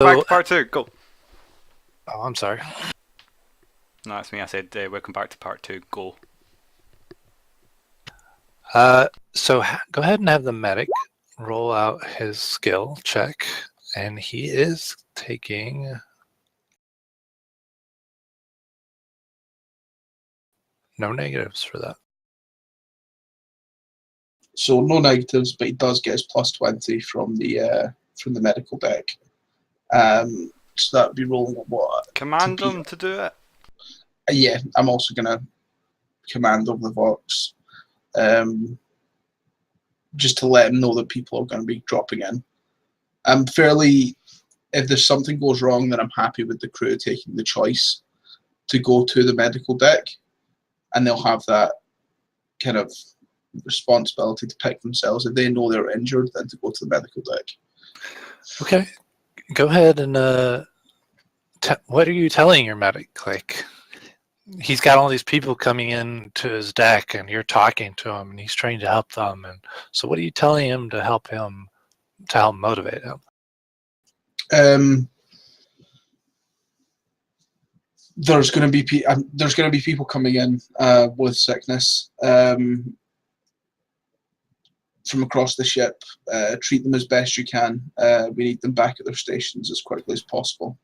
back to part 2. Go. Oh, I'm sorry. No, that's me. I said welcome back to part 2. Go. So go ahead and have the medic roll out his skill check, and he is taking no negatives for that. So no negatives, but he does get his plus 20 from the medical deck. So that would be rolling at what? Command them to do it. Yeah, I'm also gonna command over the Vox, just to let him know that people are going to be dropping in. I'm fairly, if there's something goes wrong, then I'm happy with the crew taking the choice to go to the medical deck, and they'll have that kind of responsibility to pick themselves. If they know they're injured, then to go to the medical deck. Okay, go ahead and what are you telling your medic? Like, he's got all these people coming in to his deck, and you're talking to him, and he's trying to help them. And so, what are you telling him to help motivate him? There's going to be people coming in with sickness from across the ship. Treat them as best you can. We need them back at their stations as quickly as possible.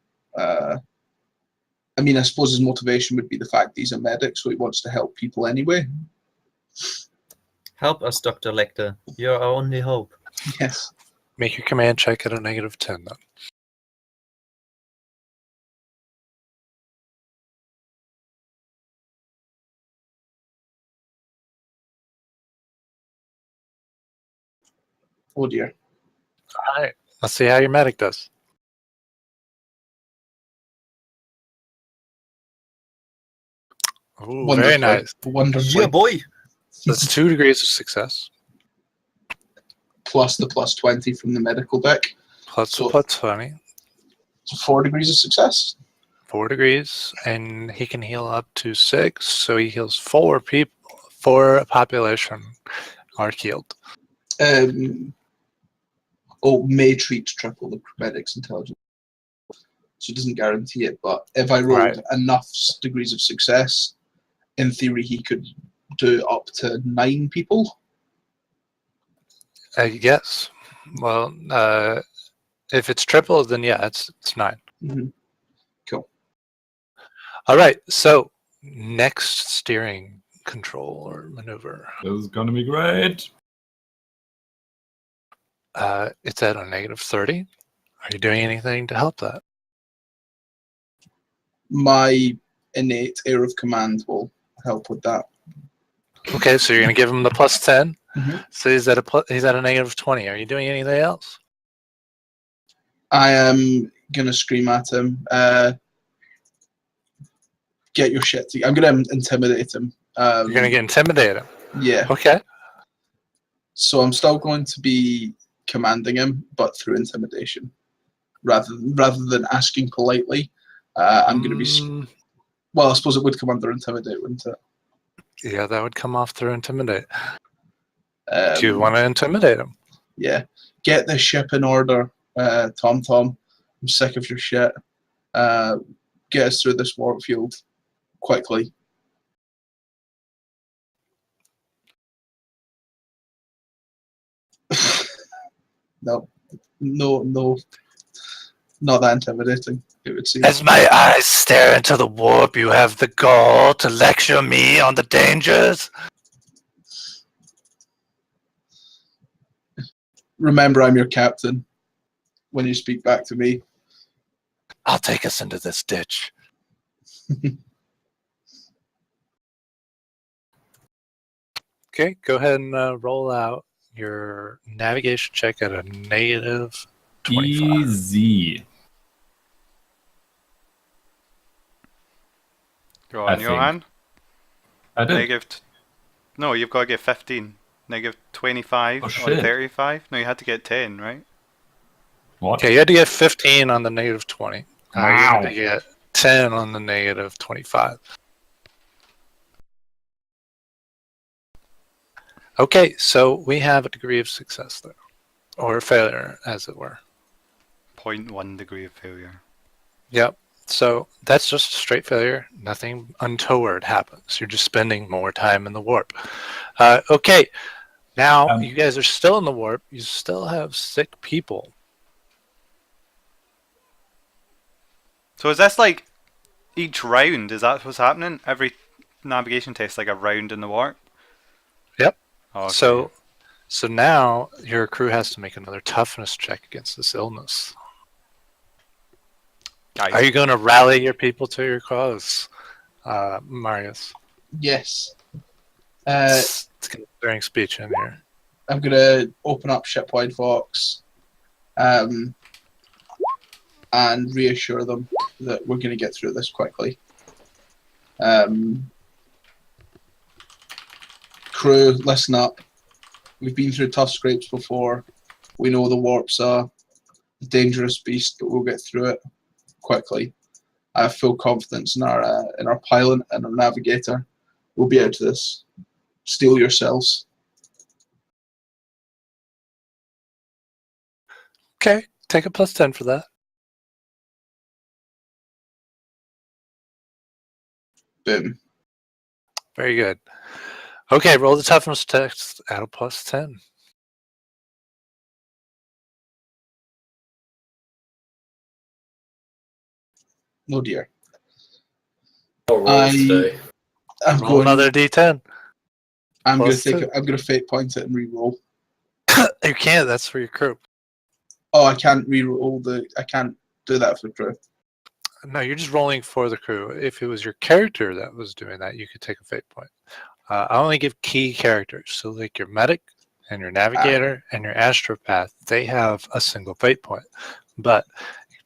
I mean, I suppose his motivation would be the fact he's a medic, so he wants to help people anyway. Help us, Dr. Lecter. You're our only hope. Yes. Make your command check at a -10 then. Oh dear. All right, let's see how your medic does. Ooh, Wonderful. very nice. Wonderful. Yeah, boy. That's 2 degrees of success. Plus the plus 20 from the medical deck. Plus So- the plus 20. So 4 degrees of success. 4 degrees, and he can heal up to 6, so he heals 4 people. 4 population are healed. May treat triple the medic's intelligence. So it doesn't guarantee it, but if I rolled enough degrees of success, in theory he could do up to 9 people. Yes. Well, if it's triple, then yeah, it's 9. Mm-hmm. Cool. All right. So next steering control or maneuver. This is gonna be great. It's at a -30. Are you doing anything to help that? My innate air of command will help with that. Okay, so you're gonna give him the plus 10. Mhm. So he's at a -20. Are you doing anything else? I am gonna scream at him. Get your shit together. I'm gonna intimidate him. You're gonna get intimidated. Yeah. Okay. So I'm still going to be commanding him, but through intimidation, rather than asking politely. I'm going to be. Well, I suppose it would come under intimidate, wouldn't it? Yeah, that would come off through intimidate. Do you want to intimidate him? Yeah. Get this ship in order, Tom. I'm sick of your shit. Get us through this warp field quickly. No, not that intimidating, it would seem. As my eyes stare into the warp, you have the gall to lecture me on the dangers? Remember, I'm your captain when you speak back to me. I'll take us into this ditch. Okay, go ahead and roll out your navigation check at a -25. Easy. Go I on, Johan. I did. No, you've got to get 15. -25 Oh, on shit. 35. No, you had to get 10, right? What? Okay, you had to get 15 on the -20. You had Wow. to get 10 on the -25. Okay, so we have a degree of success there, or failure, as it were. 0.1 degree of failure. Yep. So that's just a straight failure. Nothing untoward happens. You're just spending more time in the warp. Okay. Now you guys are still in the warp. You still have sick people. So is this like each round? Is that what's happening? Every navigation test like a round in the warp? Yep. Oh, okay. So now your crew has to make another toughness check against this illness. Guys, Are you going to rally your people to your cause, Marius? Yes. It's during speech in here. I'm going to open up Shipwide Vox and reassure them that we're going to get through this quickly. Crew, listen up. We've been through tough scrapes before. We know the warp's a dangerous beast, but we'll get through it quickly. I have full confidence in our pilot and our navigator. We'll be out of this. Steel yourselves. Okay, take a +10 for that. Boom. Very good. Okay, roll the toughness test at a +10. No dear. I'll roll today. I'm Roll going another D10. I'm going plus to take. two. I'm going to fate point it and re-roll. You can't. That's for your crew. Oh, I can't re-roll the. I can't do that for crew. No, you're just rolling for the crew. If it was your character that was doing that, you could take a fate point. I only give key characters. So like your medic and your navigator and your astropath, they have a single fate point. But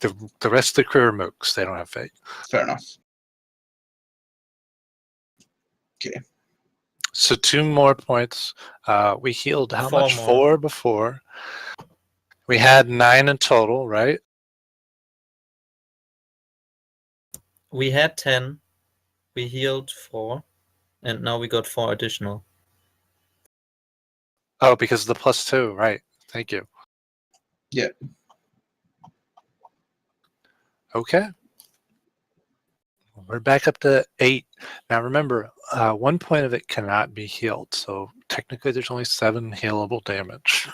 the rest of the crew are mooks. They don't have fate. Fair enough. Okay. So 2 more points. We healed how 4 much? more. 4 before. We had 9 in total, right? We had 10. We healed 4. And now we got 4 additional. Oh, because of the +2, right. Thank you. Yeah. Okay. We're back up to 8. Now remember, 1 point of it cannot be healed. So technically there's only 7 healable damage.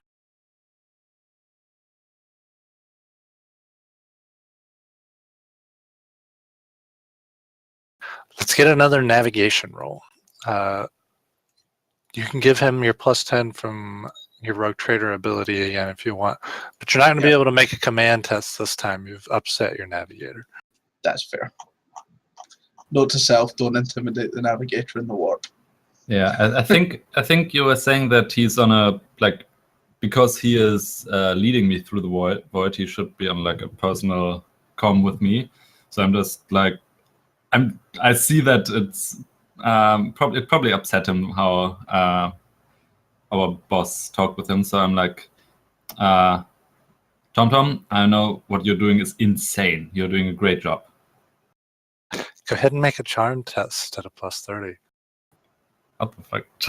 Let's get another navigation roll. You can give him your +10 from your Rogue Trader ability again if you want, but you're not going to be able to make a command test this time. You've upset your navigator. That's fair. Note to self: don't intimidate the navigator in the warp. Yeah, I think you were saying that he's on a because he is leading me through the void. He should be on like a personal comm with me. So I'm just like I see that it's probably upset him how our boss talked with him. So I'm like, Tom, I know what you're doing is insane. You're doing a great job. Go ahead and make a charm test at a +30. Oh, perfect.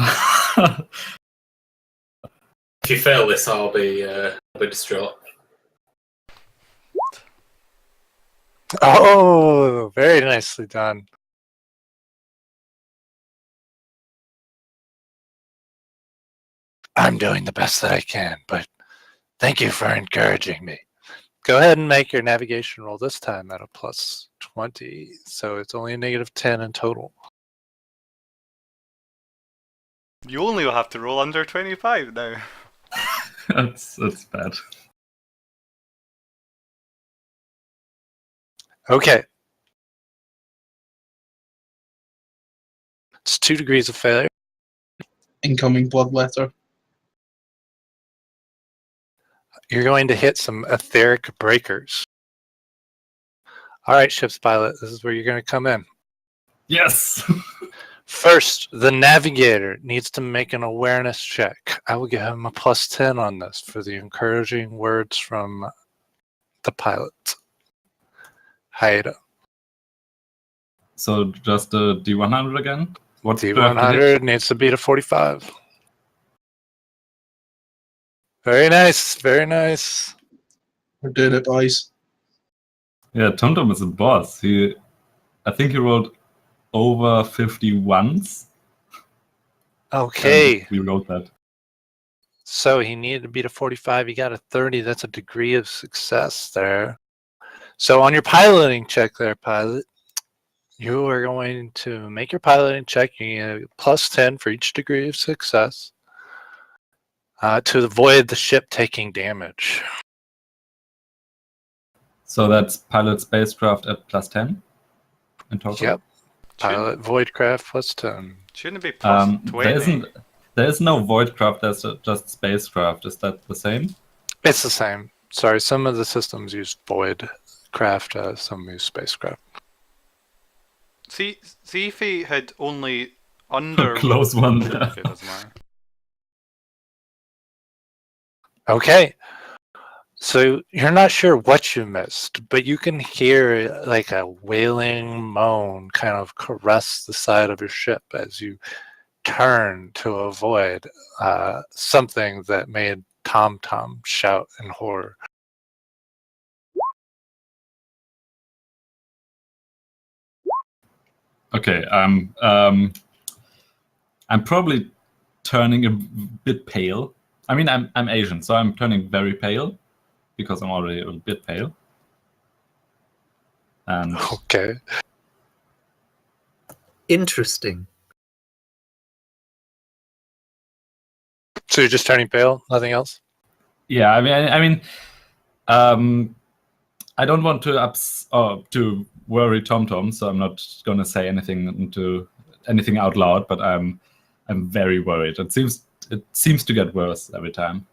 If you fail this, I'll be distraught. Oh, very nicely done. I'm doing the best that I can, but thank you for encouraging me. Go ahead and make your navigation roll this time at a +20. So it's only a -10 in total. You only will have to roll under 25 now. That's bad. Okay. It's 2 degrees of failure. Incoming bloodletter. You're going to hit some etheric breakers. All right, ship's pilot, this is where you're going to come in. Yes. First, the navigator needs to make an awareness check. I will give him a +10 on this for the encouraging words from the pilot. Haida. So just a D100 again? What D100 needs to beat a 45. Very nice, very nice. We're doing it, boys. Yeah, TomTom is a boss. I think he rolled over 50 once. Okay. We wrote that. So he needed to beat a 45. He got a 30. That's a degree of success there. So on your piloting check there, pilot, you are going to make your piloting check. You get a plus 10 for each degree of success to avoid the ship taking damage. So that's pilot spacecraft at plus 10 in total? Yep. Pilot Voidcraft plus 10. Shouldn't it be plus 20? There is no Voidcraft, there's just spacecraft. Is that the same? It's the same. Sorry, some of the systems use Voidcraft, some use spacecraft. See if he had only under... Close one. Okay, doesn't matter. Okay. So you're not sure what you missed, but you can hear like a wailing moan kind of caress the side of your ship as you turn to avoid something that made TomTom shout in horror. Okay, I'm probably turning a bit pale. I mean, I'm Asian, so I'm turning very pale because I'm already a bit pale. And Okay. Interesting. So you're just turning pale, nothing else? yeah, I don't want to worry TomTom, so I'm not gonna say anything out loud. But I'm very worried. It seems to get worse every time.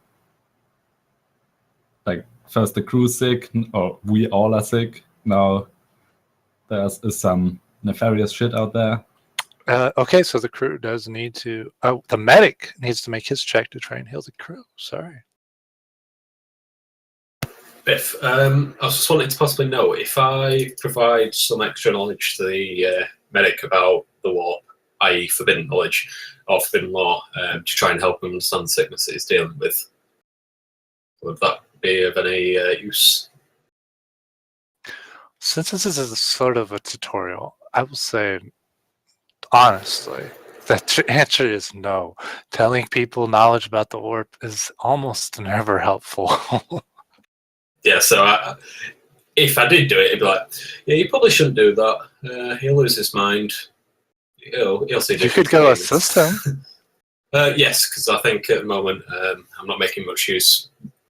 Like first the crew's sick, or we all are sick. Now there's some nefarious shit out there. Okay, so the crew does need to... Oh, the medic needs to make his check to try and heal the crew. Sorry. Biff, I was just wanting to possibly know if I provide some extra knowledge to the medic about the warp, i.e. forbidden knowledge or forbidden law, to try and help him understand the sickness that he's dealing with. Would that be of any use? Since this is a sort of a tutorial, I will say, honestly, the answer is no. Telling people knowledge about the warp is almost never helpful. Yeah, so if I did do it, it'd be like, yeah, you probably shouldn't do that. He'll lose his mind. He'll see. You could go assist him. Yes, because I think at the moment I'm not making much use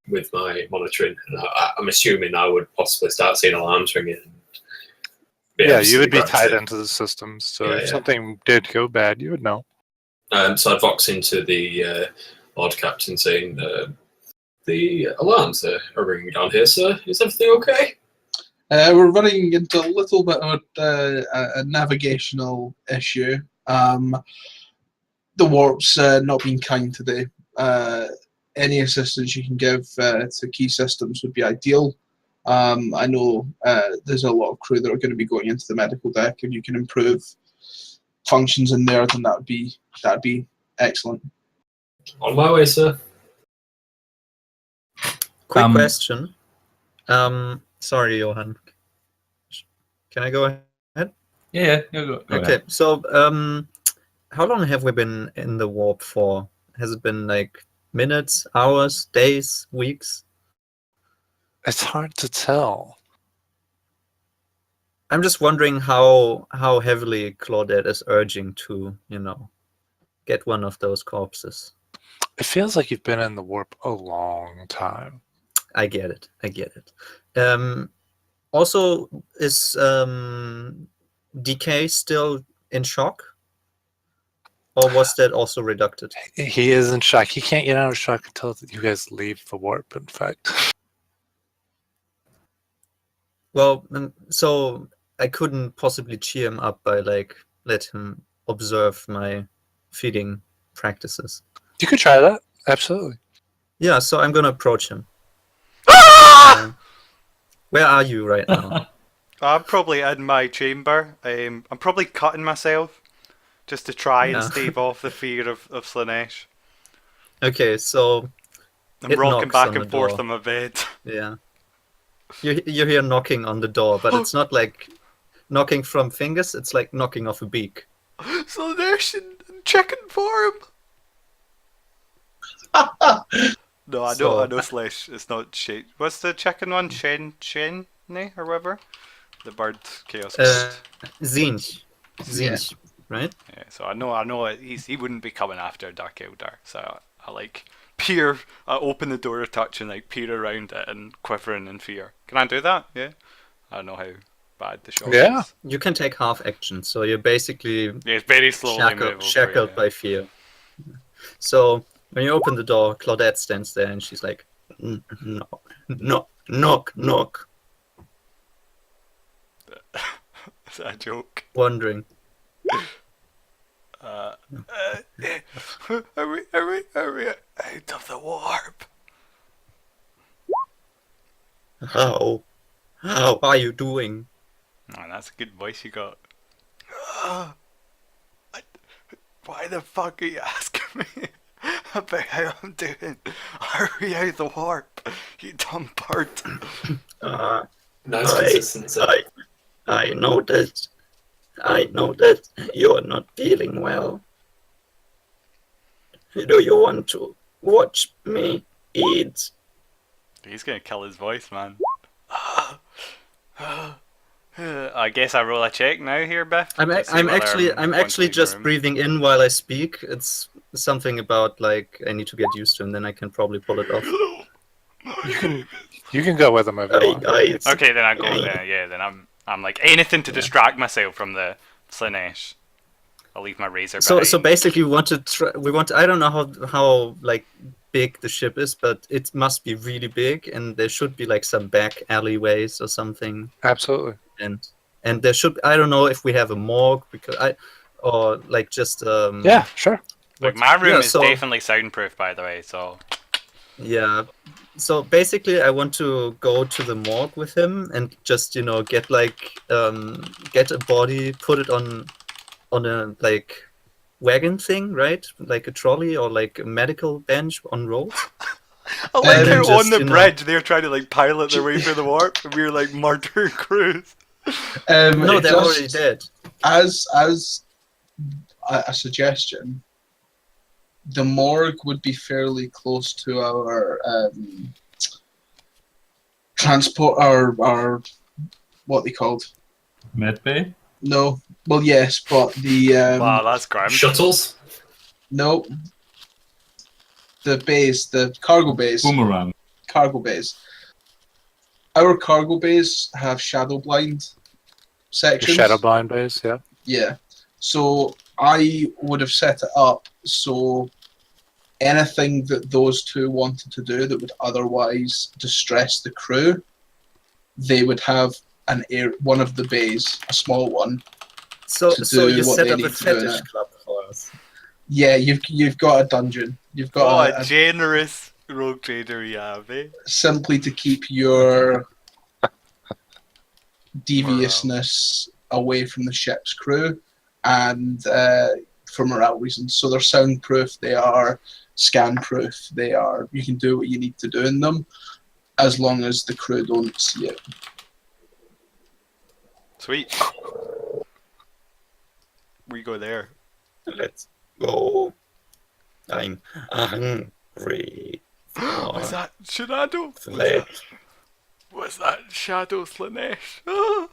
with my monitoring. And I'm assuming I would possibly start seeing alarms ringing. Yeah, you would be tied into the systems, so if something did go bad, you would know. So I'd vox into the Lord Captain saying, the alarms are ringing down here, sir. Is everything okay? We're running into a little bit of a navigational issue. The warp's not been kind today. Any assistance you can give to key systems would be ideal. I know there's a lot of crew that are going to be going into the medical deck. If you can improve functions in there, then that'd be excellent. On my way, sir. Quick question. Sorry, Johan. Can I go ahead? Yeah, go Okay, ahead. so how long have we been in the warp for? Has it been like minutes, hours, days, weeks? It's hard to tell. I'm just wondering how heavily Claudette is urging to, get one of those corpses. It feels like you've been in the warp a long time. I get it. Also, is DK still in shock? Or was that also reducted? He is in shock. He can't get out of shock until you guys leave the warp, in fact. Well, so I couldn't possibly cheer him up by let him observe my feeding practices. You could try that. Absolutely. Yeah, so I'm gonna approach him. Where are you right now? I'm probably in my chamber. I'm probably cutting myself just to try and stave off the fear of Slanesh. Okay, so I'm it rocking knocks back on and the forth door. on my bed. Yeah. You hear knocking on the door, but it's not like knocking from fingers. It's like knocking off a beak. Slanesh in chicken form. No, I So- know Slash. It's not Shane. What's the chicken one? Shane, or whatever. The bird chaos. Zinch. Yeah. Zinch, right? Yeah, so I know he wouldn't be coming after Dark Eldar. So I like peer. I open the door a touch and like peer around it and quivering in fear. Can I do that? Yeah. I don't know how bad the shot Yeah. is. You can take half action, so you're basically Yeah, it's very slowly movable. shackled by fear. So when you open the door, Claudette stands there and she's like, knock. Is that a joke? Wondering. Are we out of the warp? How are you doing? Oh, that's a good voice you got. Why the fuck are you asking me about how I'm doing? Are we out of the warp? You dumb bird. Nice consistency. I know that you're not feeling well. Do you want to watch me eat? He's gonna kill his voice, man. I guess I roll a check now here, Biff. I'm to see whether actually wanting just room. breathing in while I speak. It's something about like I need to get used to, and then I can probably pull it off. You can go with him if you want. Okay, then I go. Then I'm like anything to distract myself from the Slanesh. I'll leave my razor behind. So basically, we want to. I don't know how like big the ship is, but it must be really big, and there should be like some back alleyways or something. Absolutely. And there should. I don't know if we have a morgue or like just Yeah, sure. Like my room yeah, is so- definitely soundproof, by the way. So Yeah. So basically, I want to go to the morgue with him and just get get a body, put it on a like wagon thing, right? Like a trolley or like a medical bench on rolls. I like And how then on just, the bridge they're trying to like pilot their way through the warp, and we're like murdering crews. No, It they're just- already dead. As a suggestion, the morgue would be fairly close to our transport, our what they called? Med Bay? No, well, yes, but the Wow, that's grim. Shuttles? no, the bays, the cargo bays, Boomerang. cargo bays. Our cargo bays have shadow blind Your sections. shadow blind base, yeah. Yeah. So I would have set it up so anything that those two wanted to do that would otherwise distress the crew, they would have one of the bays, a small one. So to so do you what set they up a need to do in fetish it. club for us. Yeah, you've got a dungeon. You've What got a generous rogue trader you have, eh? simply to keep your deviousness away from the ship's crew and for morale reasons. So they're soundproof, they are scan-proof, you can do what you need to do in them as long as the crew don't see it. Sweet. We go there. Let's go. I'm hungry. Was that Shadow? Flesh. Was that Shadow Slanesh? Ah.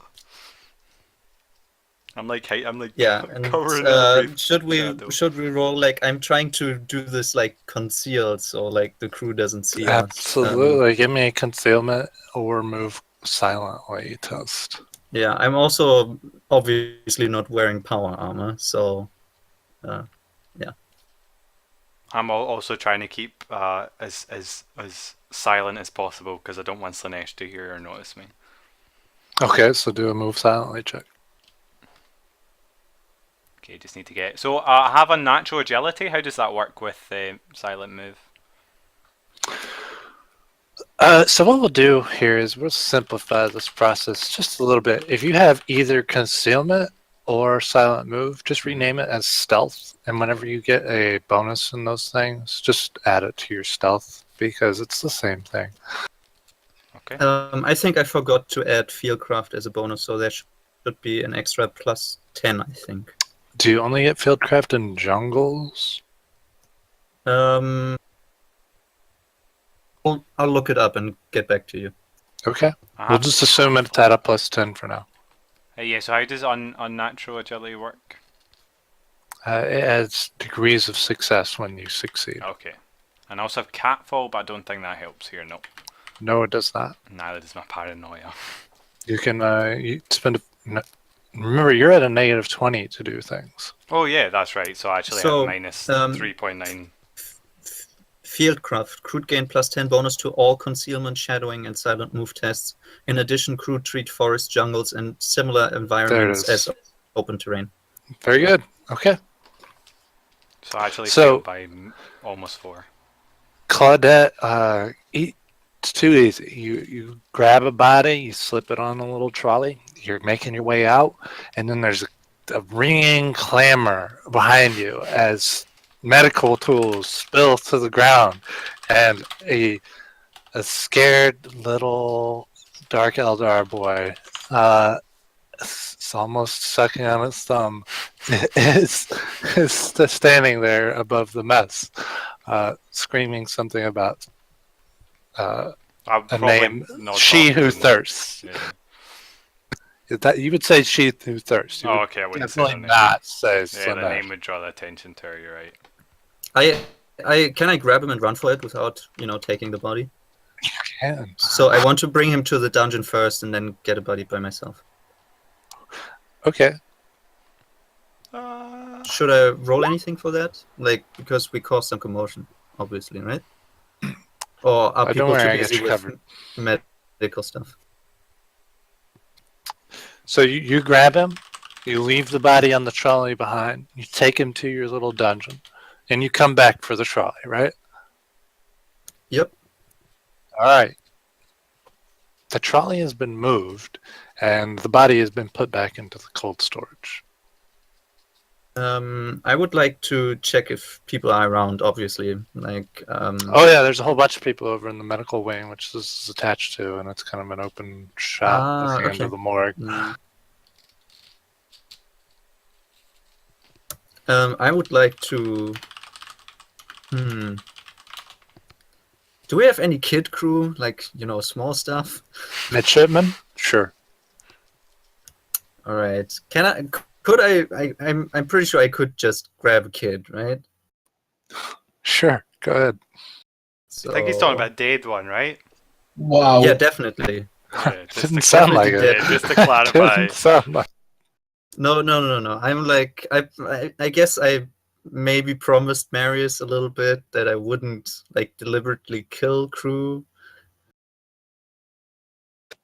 I'm like Yeah, and covering every should shadow. we roll like I'm trying to do this like concealed so like the crew doesn't see us. Absolutely. Give me a concealment or move silently test. Yeah, I'm also obviously not wearing power armor, so I'm also trying to keep as silent as possible because I don't want Slanesh to hear or notice me. Okay, so do a move silently check. Okay, just need to get. So I have a natural agility. How does that work with silent move? So what we'll do here is we'll simplify this process just a little bit. If you have either concealment or silent move, just rename it as stealth. And whenever you get a bonus in those things, just add it to your stealth because it's the same thing. Okay. I think I forgot to add Fieldcraft as a bonus, so there should be an extra plus 10, I think. Do you only get fieldcraft in jungles? I'll look it up and get back to you. Okay. Uh-huh. We'll just assume it's at a plus 10 for now. Yeah, so how does unnatural agility work? It adds degrees of success when you succeed. Okay. And I also have catfall, but I don't think that helps here. Nope. No, it does not. Neither does my paranoia. You can you spend. Remember, you're at a negative 20 to do things. Oh yeah, that's right. So I actually So, have minus 3.9. Fieldcraft. Crude gain plus 10 bonus to all concealment, shadowing, and silent move tests. In addition, crude treat forest, jungles, and similar environments is. as open terrain. Very good. Okay. So I actually So- failed by almost 4. Claudette, it's too easy. You grab a body, you slip it on a little trolley, you're making your way out, and then there's a ringing clamor behind you as medical tools spill to the ground, and a scared little dark Eldar boy, it's almost sucking on his thumb, is standing there above the mess, screaming something about I'm a probably name, not She Who talking- Thirsts. Yeah. That you would say She Who Thirsts. You Oh, would okay. I wouldn't say definitely the name. not say Yeah, the Slanesh. name would draw the attention to her. You're right. I can I grab him and run for it without taking the body? Can. So I want to bring him to the dungeon first and then get a body by myself. Okay. Should I roll anything for that? Like, because we caused some commotion, obviously, right? Or are Don't people worry, too I got busy you with covered. medical stuff? So you grab him, you leave the body on the trolley behind, you take him to your little dungeon, and you come back for the trolley, right? Yep. All right. The trolley has been moved, and the body has been put back into the cold storage. I would like to check if people are around, obviously. Like, Oh yeah, there's a whole bunch of people over in the medical wing, which this is attached to, and it's kind of an open shot at the end okay. of the morgue. I would like to. Do we have any kid crew, like small stuff? Midshipman? Sure. All right. Can I? Could I? I'm pretty sure I could just grab a kid, right? Sure. Go ahead. So, I think he's talking about dead one, right? Wow. Yeah, definitely. Yeah, just Didn't to sound like clarify- it. Yeah, just to clarify. Didn't sound like. No. I'm like, I guess I maybe promised Marius a little bit that I wouldn't like deliberately kill crew.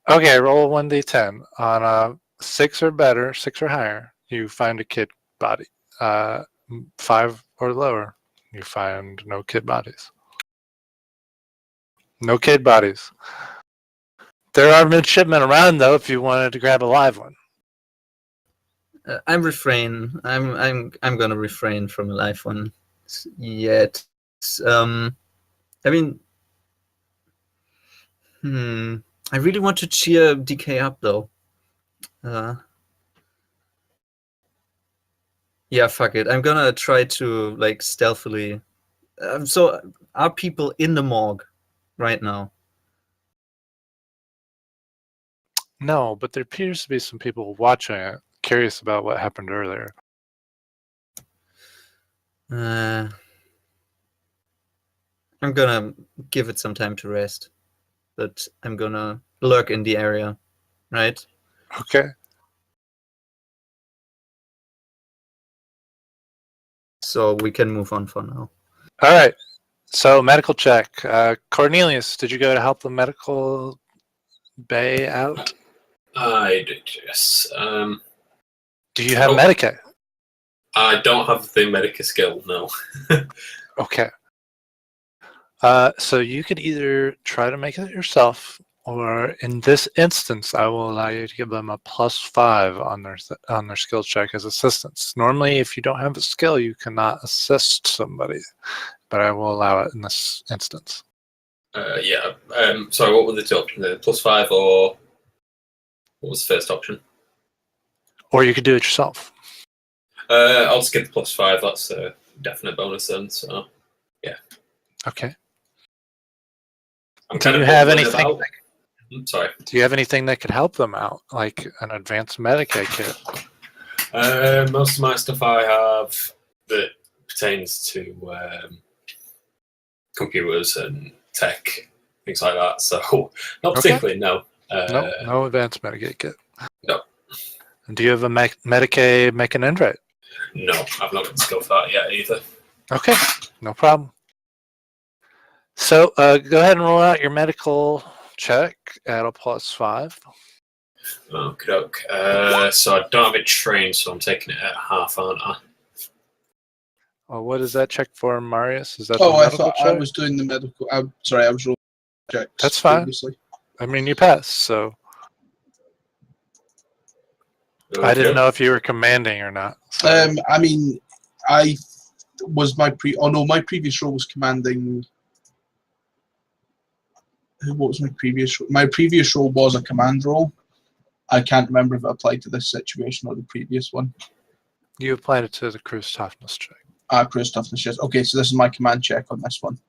Okay, roll a 1d10 on a 6 or better, 6 or higher. You find a kid body. 5 or lower, you find no kid bodies. No kid bodies. There are midshipmen around though. If you wanted to grab a live one. I'm gonna refrain from a live one yet. I mean, I really want to cheer DK up though. Yeah, fuck it. I'm gonna try to like stealthily. So, are people in the morgue right now? No, but there appears to be some people watching it, curious about what happened earlier. I'm gonna give it some time to rest, but I'm gonna lurk in the area, right? Okay. So we can move on for now. All right. So medical check. Cornelius, did you go to help the medical bay out? I did, yes. Do you have Oh. Medicaid? I don't have the Medica skill, no. Okay. So you could either try to make it yourself, or in this instance, I will allow you to give them a +5 on their skill check as assistance. Normally, if you don't have a skill, you cannot assist somebody, but I will allow it in this instance. Yeah. Sorry, what were the two options there? +5 or what was the first option? Or you could do it yourself. I'll just get the +5. That's a definite bonus then. So Okay. I'm Do kind you of have bumbling anything? about. Sorry. Do you have anything that could help them out, like an advanced Medicaid kit? Most of my stuff I have that pertains to computers and tech, things like that. So not Okay. particularly, no. No advanced Medicaid kit. No. And do you have a Medicaid make an invite? No, I've not got the skill for that yet either. Okay, no problem. So go ahead and roll out your medical check at a +5. Okay. So I don't have it trained, so I'm taking it at half, aren't I? What is that check for, Marius? Is that the Oh, I medical thought check? I was doing the medical. I'm sorry, I was rolling checks. That's fine. Previously. I mean, you passed, so I didn't know if you were commanding or not. So. I mean, I was my previous role was commanding. What was my previous role? My previous role was a command role. I can't remember if it applied to this situation or the previous one. You applied it to the cruise toughness check. Cruise toughness, yes. Okay, so this is my command check on this one.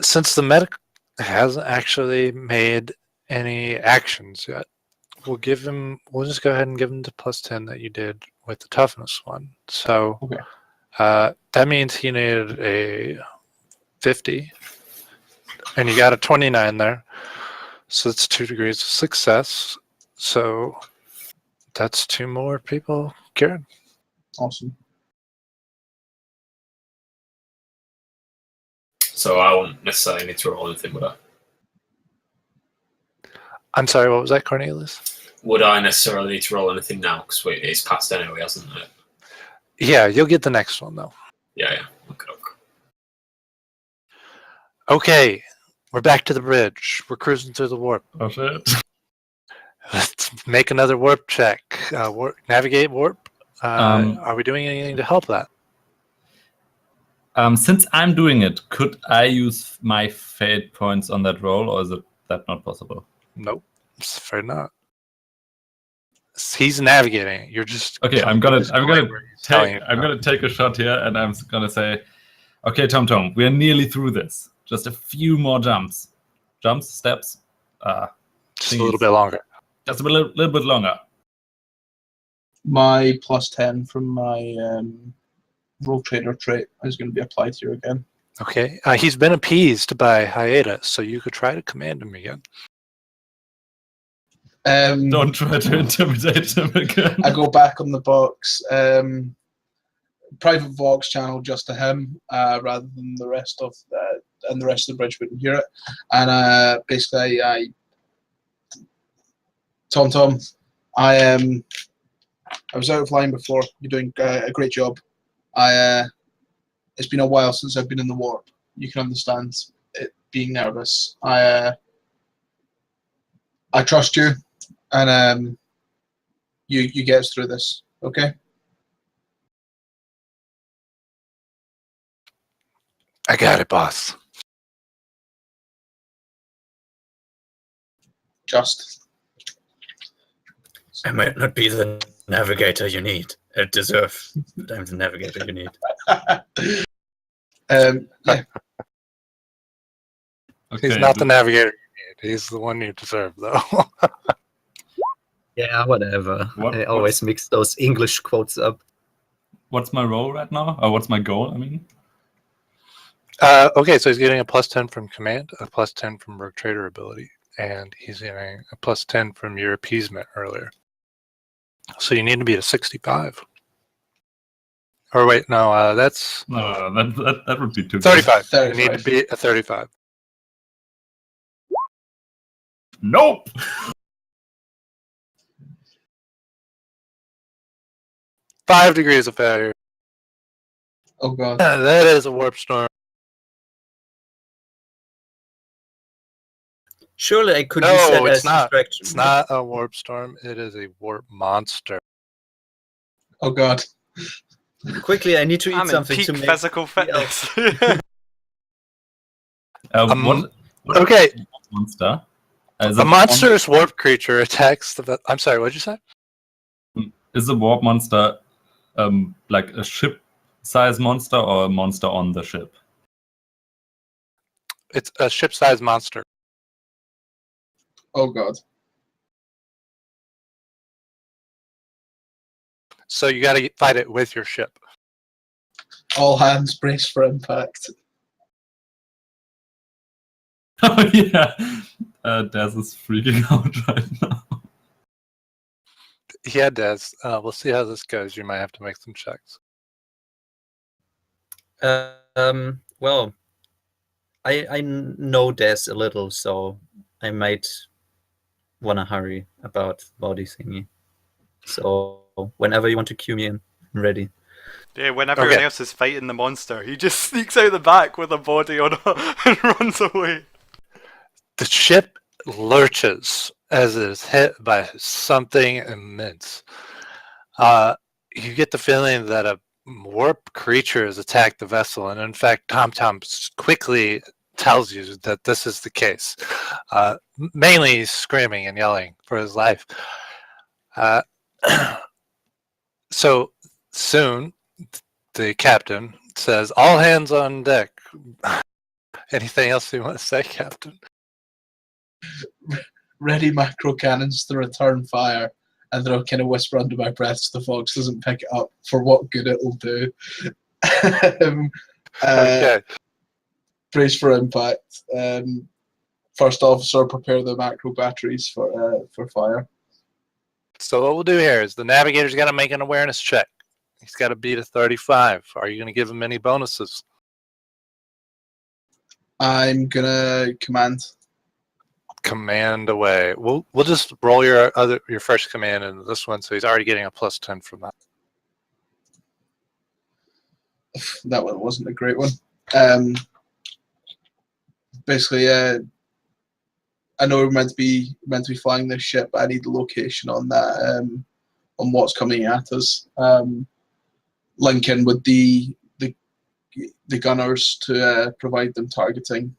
Since the medic hasn't actually made any actions yet, we'll just go ahead and give him the +10 that you did with the toughness one. So Okay. That means he needed a 50, and you got a 29 there. So that's 2 degrees of success. So that's 2 more people cured. Awesome. So I won't necessarily need to roll anything, would I? I'm sorry, what was that, Cornelius? Would I necessarily need to roll anything now? Because it's passed anyway, hasn't it? Yeah, you'll get the next one, though. Yeah. Okay. Okay, we're back to the bridge. We're cruising through the warp. Oh shit. Let's make another warp check. Navigate warp. Are we doing anything to help that? Since I'm doing it, could I use my fate points on that roll, or is that not possible? Nope, afraid not. He's navigating it. You're just Okay. I'm gonna take a shot here, and I'm gonna say, okay, Tom, we're nearly through this. Just a few more jumps, steps. Just a little bit longer. Just a little bit longer. My +10 from my Rogue Trader trait is going to be applied here again. Okay, he's been appeased by hiatus, so you could try to command him again. Don't try to intimidate him again. I go back on the box. Private Vox channel just to him, rather than the rest of and the rest of the bridge wouldn't hear it. And basically, Tom, I was out of line before. You're doing a great job. It's been a while since I've been in the warp. You can understand it being nervous. I trust you, and you get us through this. Okay. I got it, boss. Just. I might not be the navigator you need. I deserve, but I'm the navigator you need. Yeah. Okay, He's not the navigator you need. He's the one you deserve, though. Yeah, whatever. I always mix those English quotes up. What's my role right now? Or what's my goal? I mean. Okay, so he's getting a +10 from command, a +10 from Rogue Trader ability, and he's getting a +10 from your appeasement earlier. So you need to be at a 65. Or wait, no, that's No, that would be too 35. 35. You need to be a 35. Nope. 5 degrees of failure. Oh god. That is a warp storm. Surely I could No, use that it's as not. distraction. It's not a warp storm. It is a warp monster. Oh god. Quickly, I need to eat I'm in something peak to make physical the elf. fitness. Um, What okay. monster? Is A it monstrous warp creature attacks the. I'm sorry. What'd you say? Is a warp monster like a ship-size monster or a monster on the ship? It's a ship-sized monster. Oh god. So you got to fight it with your ship. All hands brace for impact. Oh yeah, Daz is freaking out right now. Yeah, Des. We'll see how this goes. You might have to make some checks. Well, I know Des a little, so I might want to hurry about body thingy. So whenever you want to cue me in, I'm ready. Yeah, when everyone Okay. else is fighting the monster, he just sneaks out the back with a body on and runs away. The ship lurches as it is hit by something immense. You get the feeling that a warp creature has attacked the vessel, and in fact, Tom quickly tells you that this is the case. Mainly, he's screaming and yelling for his life. So soon, the captain says, "All hands on deck." Anything else you want to say, Captain? Ready macro cannons to return fire, and then I'll kind of whisper under my breath so the fox doesn't pick it up for what good it'll do. Okay. Brace for impact. First officer, prepare the macro batteries for fire. So what we'll do here is the navigator's got to make an awareness check. He's got to beat a 35. Are you going to give him any bonuses? I'm gonna command. Command away. We'll just roll your first command into this one, so he's already getting a plus 10 from that. That one wasn't a great one. Basically, I know we're meant to be flying this ship, but I need the location on that, on what's coming at us. Link in with the gunners to provide them targeting.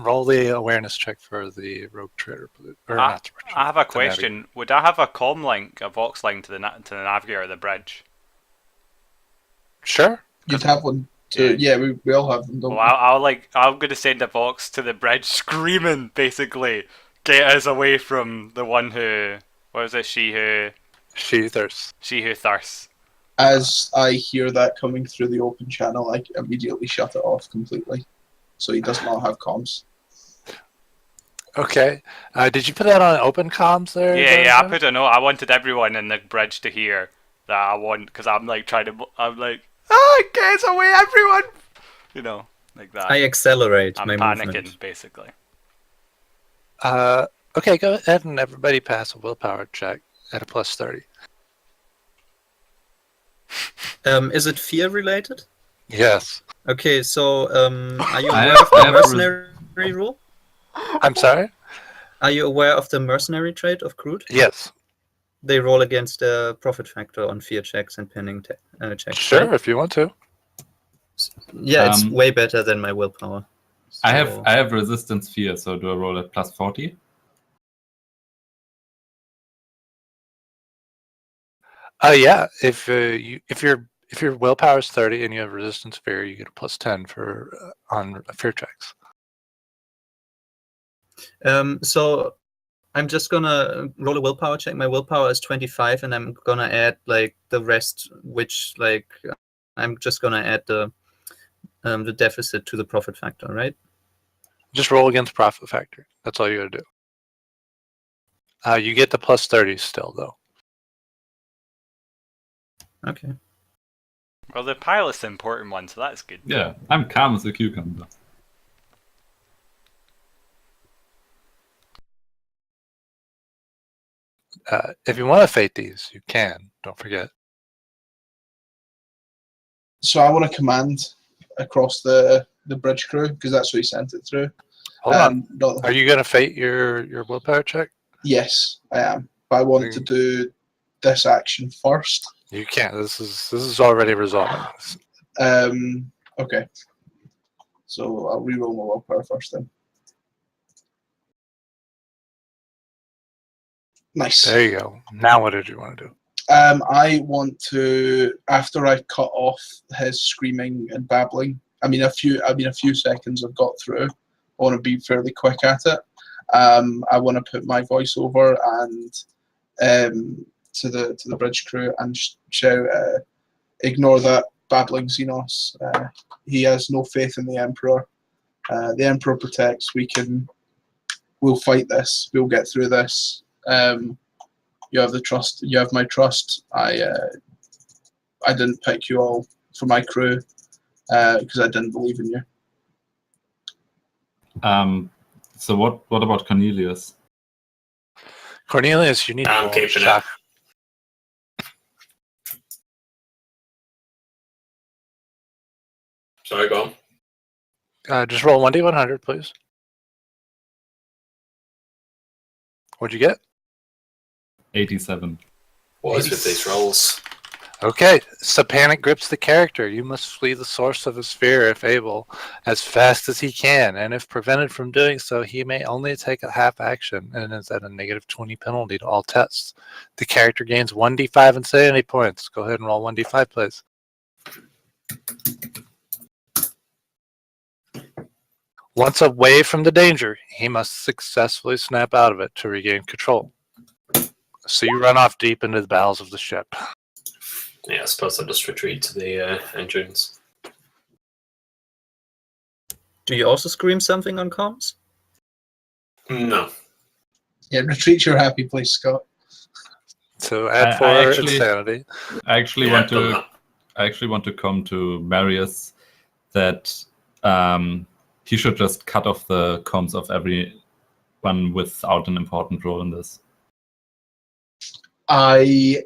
Roll the awareness check for the rogue trader. I have a question. Would I have a comm link, a Vox link to the navigator of the bridge? Sure. You'd have one. Too. Yeah, we all have them. Don't Well, I'm gonna send a Vox to the bridge, screaming, basically, get us away from the one who, what was it? She who thirsts. As I hear that coming through the open channel, I immediately shut it off completely, so he does not have comms. Okay. Did you put that on open comms there? Yeah, I put a note. I wanted everyone in the bridge to hear that I want, because I'm like get us away, everyone! You know, like that. I accelerate I'm my panicking, movement. basically. Okay, go ahead and everybody pass a willpower check at a plus 30. Is it fear related? Yes. Okay, so are you aware of the mercenary rule? I'm sorry? Are you aware of the mercenary trait of Crude? Yes. They roll against the profit factor on fear checks and pinning checks. Sure, right? if you want to. Yeah, it's way better than my willpower. So... I have resistance fear, so do I roll at plus 40? Yeah. If your willpower is 30 and you have resistance fear, you get a plus 10 for on fear checks. So I'm just gonna roll a willpower check. My willpower is 25, and I'm gonna add like the rest, which like I'm just gonna add the deficit to the profit factor, right? Just roll against profit factor. That's all you gotta do. You get the plus 30 still, though. Okay. Well, the pilot's the important one, so that's good. Yeah, I'm calm as a cucumber. If you want to fate these, you can. Don't forget. So I want to command across the bridge crew, because that's what he sent it through. Hold on. Are you gonna fate your willpower check? Yes, I am. But I want to do this action first. You can't. This is already resolved. Okay. So I'll reroll my willpower first then. Nice. There you go. Now what did you want to do? I want to, after I cut off his screaming and babbling. I mean, a few seconds I've got through. I want to be fairly quick at it. I want to put my voice over and to the bridge crew and shout, "Ignore that babbling Xenos. He has no faith in the Emperor. The Emperor protects. We'll fight this. We'll get through this. You have the trust. You have my trust. I didn't pick you all for my crew because I didn't believe in you." So what about Cornelius? Cornelius, you need to I'm roll keeping shock. Sorry, go on. Just roll 1d100, please. What'd you get? 87. What is with these rolls? Okay, so panic grips the character. You must flee the source of his fear, if able, as fast as he can, and if prevented from doing so, he may only take a half action and is at a -20 penalty to all tests. The character gains 1d5 insanity points. Go ahead and roll 1d5, please. Once away from the danger, he must successfully snap out of it to regain control. So you run off deep into the bowels of the ship. Yeah, I suppose I'll just retreat to the engines. Do you also scream something on comms? No. Yeah, retreat your happy place, Scott. So add I 4 actually- insanity. I actually Yeah, want done to. that. I actually want to come to Marius that he should just cut off the comms of everyone without an important role in this. I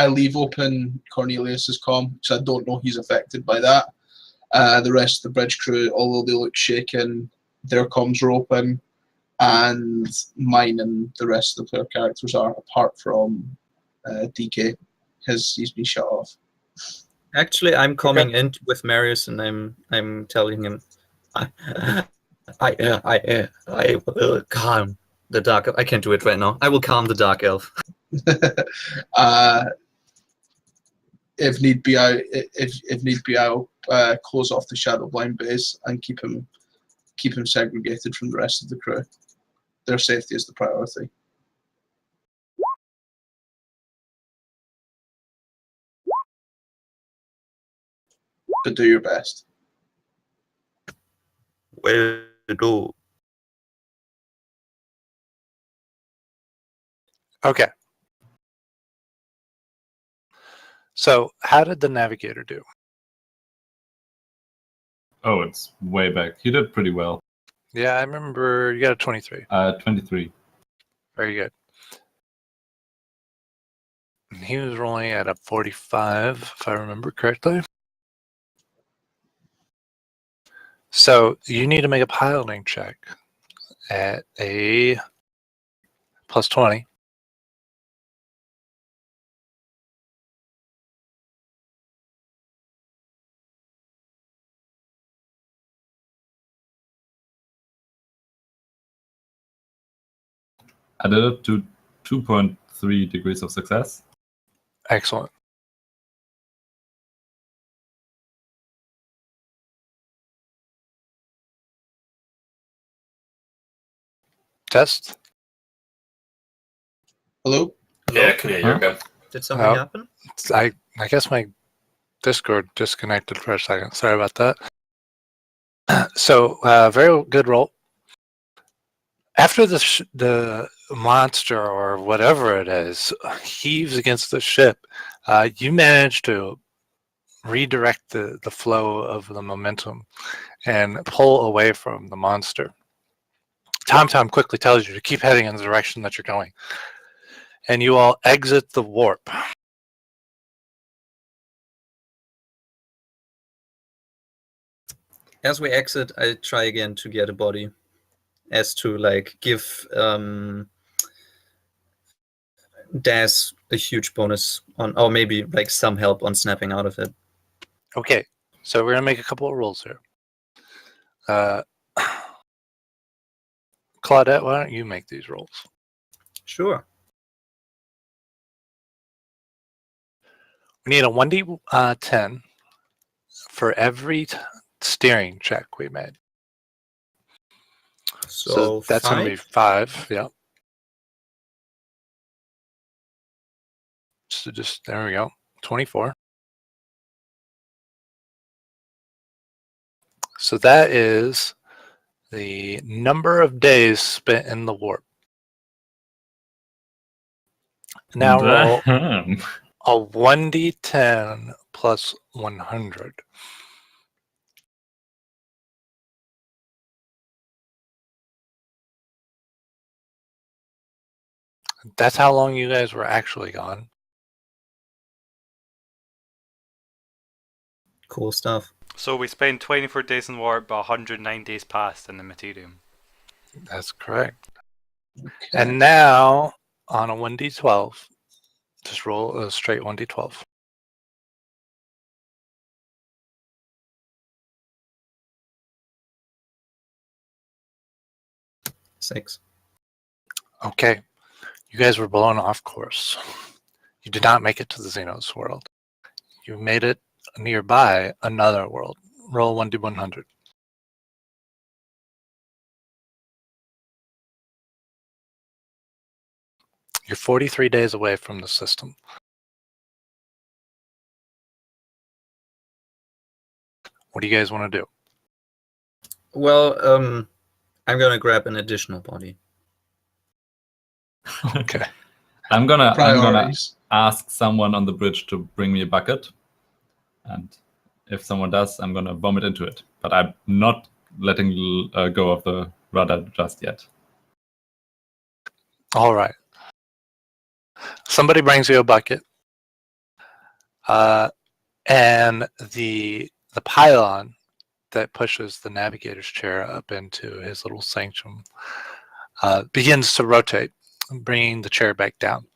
leave open Cornelius's comm because I don't know he's affected by that. The rest of the bridge crew, although they look shaken, their comms are open, and mine and the rest of the player characters are, apart from DK, because he's been shut off. Actually, I'm coming in with Marius, and I'm telling him, I will calm the dark. I can't do it right now. I will calm the dark elf. If need be, I'll close off the shadow blind base and keep him segregated from the rest of the crew. Their safety is the priority. But do your best. Will do. Okay. So how did the navigator do? Oh, it's way back. He did pretty well. Yeah, I remember you got a 23. 23. Very good. And he was rolling at a 45, if I remember correctly. So you need to make a piloting check at a +20. I did it to 2.3 degrees of success. Excellent. Test. Hello? Yeah, I can hear you Huh? again. Did something Oh. happen? I guess my Discord disconnected for a second. Sorry about that. So very good roll. After the monster or whatever it is heaves against the ship, you manage to redirect the flow of the momentum and pull away from the monster. TomTom quickly tells you to keep heading in the direction that you're going. And you all exit the warp. As we exit, I try again to get a body, as to like give Daz a huge bonus on, or maybe like some help on snapping out of it. Okay, so we're going to make a couple of rolls here. Claudette, why don't you make these rolls? Sure. We need a 1d10 for every steering check we made. So that's going to be 5. Yeah. So just there we go. 24. So that is the number of days spent in the warp. Now roll Damn. a 1d10 plus 100. That's how long you guys were actually gone. Cool stuff. So we spent 24 days in warp, but 109 days passed in the Materium. That's correct. Okay. And now on a 1d12, just roll a straight 1d12. Six. Okay, you guys were blown off course. You did not make it to the Xenos world. You made it nearby another world. Roll 1d100. You're 43 days away from the system. What do you guys want to do? Well, I'm gonna grab an additional body. Okay. I'm gonna Priorities. ask someone on the bridge to bring me a bucket, and if someone does, I'm gonna vomit into it. But I'm not letting go of the rudder just yet. All right. Somebody brings you a bucket. And the pylon that pushes the navigator's chair up into his little sanctum begins to rotate, bringing the chair back down.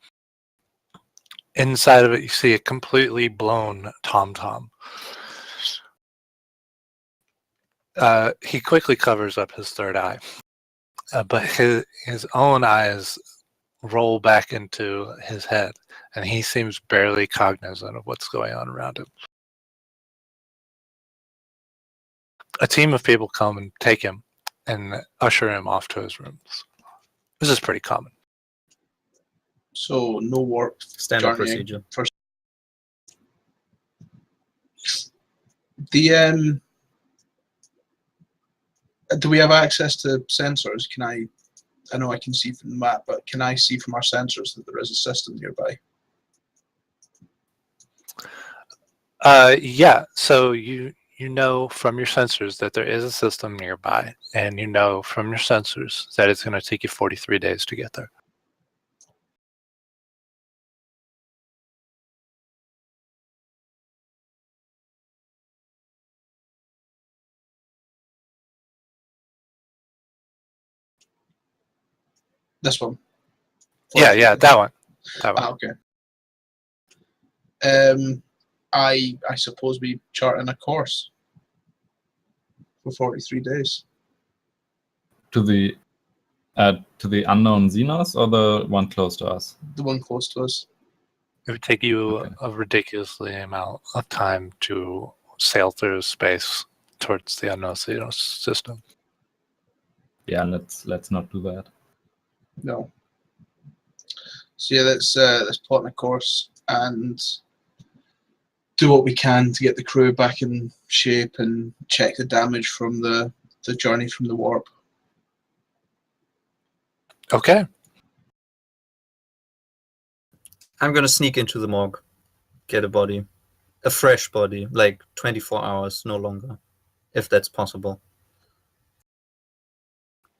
Inside of it, you see a completely blown TomTom. He quickly covers up his third eye, but his own eyes roll back into his head, and he seems barely cognizant of what's going on around him. A team of people come and take him and usher him off to his rooms. This is pretty common. So no warp Standard journey procedure. first. The do we have access to sensors? Can I know I can see from the map, but can I see from our sensors that there is a system nearby? Yeah, so you know from your sensors that there is a system nearby, and you know from your sensors that it's going to take you 43 days to get there. This one. Yeah, that one. That one. Ah, okay. I suppose we chart in a course for 43 days. To the unknown Xenos or the one close to us? The one close to us. It would take you Okay. a ridiculously amount of time to sail through space towards the unknown system. Yeah, let's not do that. No. So yeah, let's plot in a course and do what we can to get the crew back in shape and check the damage from the journey from the warp. Okay. I'm gonna sneak into the morgue, get a body, a fresh body, like 24 hours, no longer, if that's possible.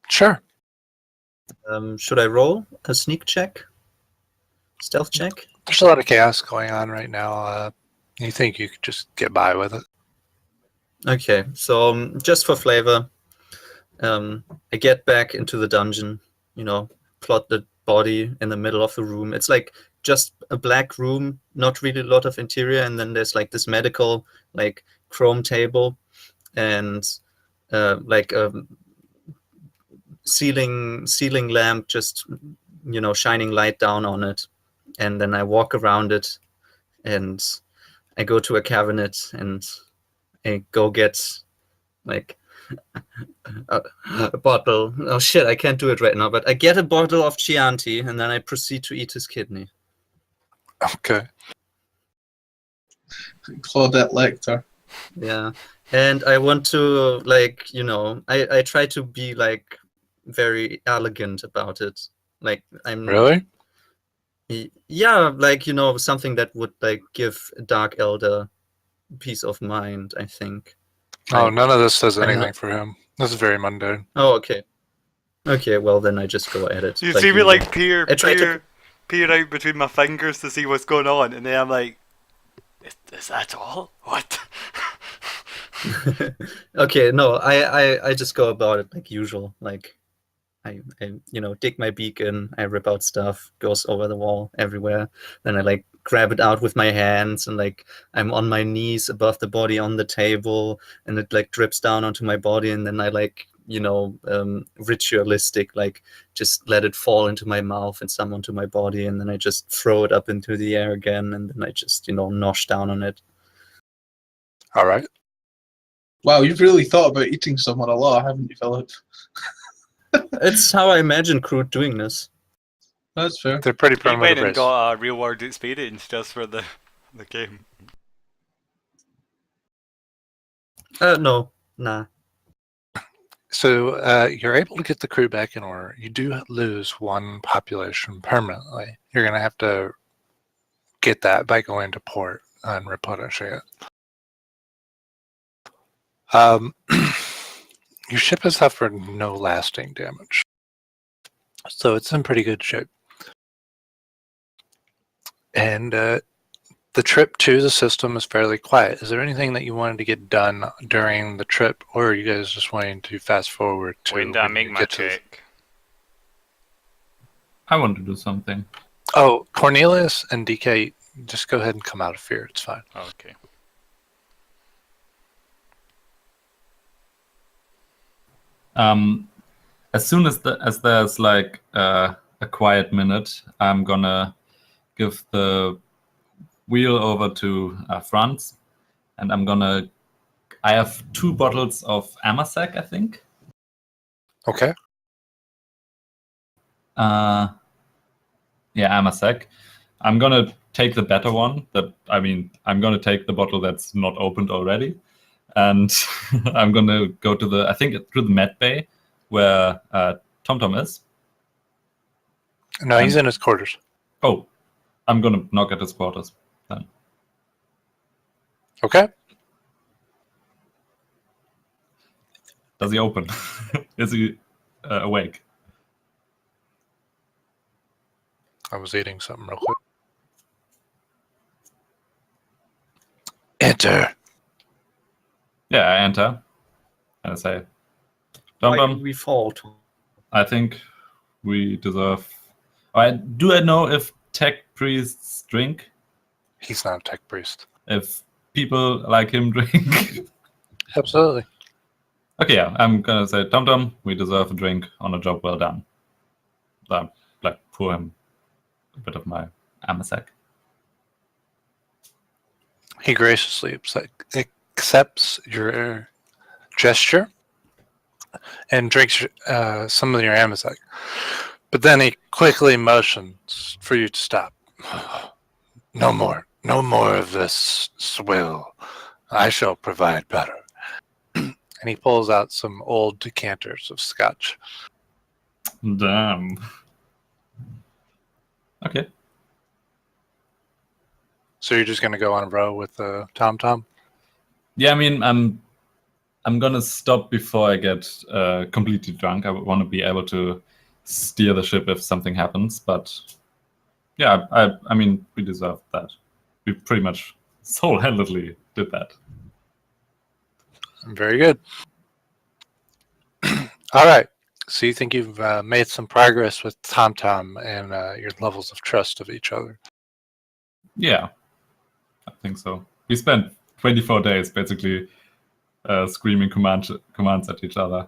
Sure. Should I roll a sneak check? Stealth check? There's a lot of chaos going on right now. You think you could just get by with it? Okay, so just for flavor, I get back into the dungeon, plot the body in the middle of the room. It's like just a black room, not really a lot of interior, and then there's like this medical, like chrome table, and like a ceiling lamp, just shining light down on it, and then I walk around it, and I go to a cabinet and I go get like a bottle. Oh shit, I can't do it right now, but I get a bottle of Chianti and then I proceed to eat his kidney. Okay. Claudette Lecter. Yeah. And I want to I try to be like very elegant about it. Like I'm Really? Yeah, like something that would like give Dark Elder peace of mind, I think. Oh, Like, none of this does I'm anything not- for him. This is very mundane. Oh, okay. Okay, well then I just go at it. You like see me usual. like peer I try to- out between my fingers to see what's going on, and then I'm like, is that all? What? Okay, no, I just go about it like usual. Like I dig my beak in, I rip out stuff, goes over the wall everywhere. Then I like grab it out with my hands, and like I'm on my knees above the body on the table, and it like drips down onto my body, and then I like ritualistic, like just let it fall into my mouth and some onto my body, and then I just throw it up into the air again, and then I just nosh down on it. All right. Wow, you've really thought about eating someone a lot, haven't you, Philip? It's how I imagine Groot doing this. That's fair. They're pretty He primitive went and race. got a real world experience just for the game. No, nah. So you're able to get the crew back in order. You do lose one population permanently. You're going to have to get that by going to port and replenishing it. Your ship has suffered no lasting damage, so it's in pretty good shape. And the trip to the system is fairly quiet. Is there anything that you wanted to get done during the trip, or are you guys just wanting to fast forward to When did I make you my get to check? I want to do something. Oh, Cornelius and DK, just go ahead and come out of fear. It's fine. Okay. As soon as there's like a quiet minute, I'm gonna give the wheel over to Franz, and I have 2 bottles of Amasec, I think. Okay. Yeah, Amasec. I'm gonna take the better one. I'm gonna take the bottle that's not opened already, and I'm gonna go to through the med bay where TomTom is. No, he's in his quarters. Oh, I'm gonna knock at his quarters then. Okay. Does he open? Is he awake? I was eating something real quick. Enter. Yeah, I enter and I say, Why TomTom, did we fall to? I think we deserve. Do I know if tech priests drink? He's not a tech priest. If people like him drink? Absolutely. Okay, yeah, I'm gonna say, TomTom, we deserve a drink on a job well done. Like, pour him a bit of my Amasec. He graciously accepts your gesture and drinks some of your Amazec. But then he quickly motions for you to stop. No more of this swill. I shall provide better. And he pulls out some old decanters of scotch. Damn. Okay. So you're just going to go on a row with TomTom? Yeah, I mean, I'm gonna stop before I get completely drunk. I want to be able to steer the ship if something happens. But yeah, I mean, we deserve that. We pretty much single-handedly did that. Very good. All right. So you think you've made some progress with TomTom and your levels of trust of each other? Yeah, I think so. We spent 24 days basically screaming commands at each other.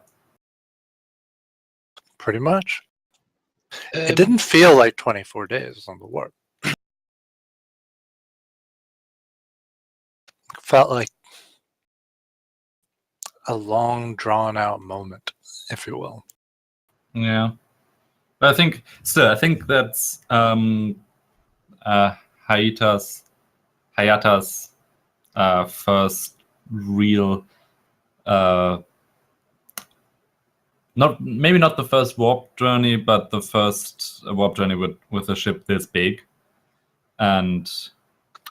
Pretty much. It Um, didn't feel like 24 days on the warp. It felt like a long, drawn-out moment, if you will. Yeah, but I think that's Hayata's first real, maybe not the first warp journey, but the first warp journey with a ship this big, and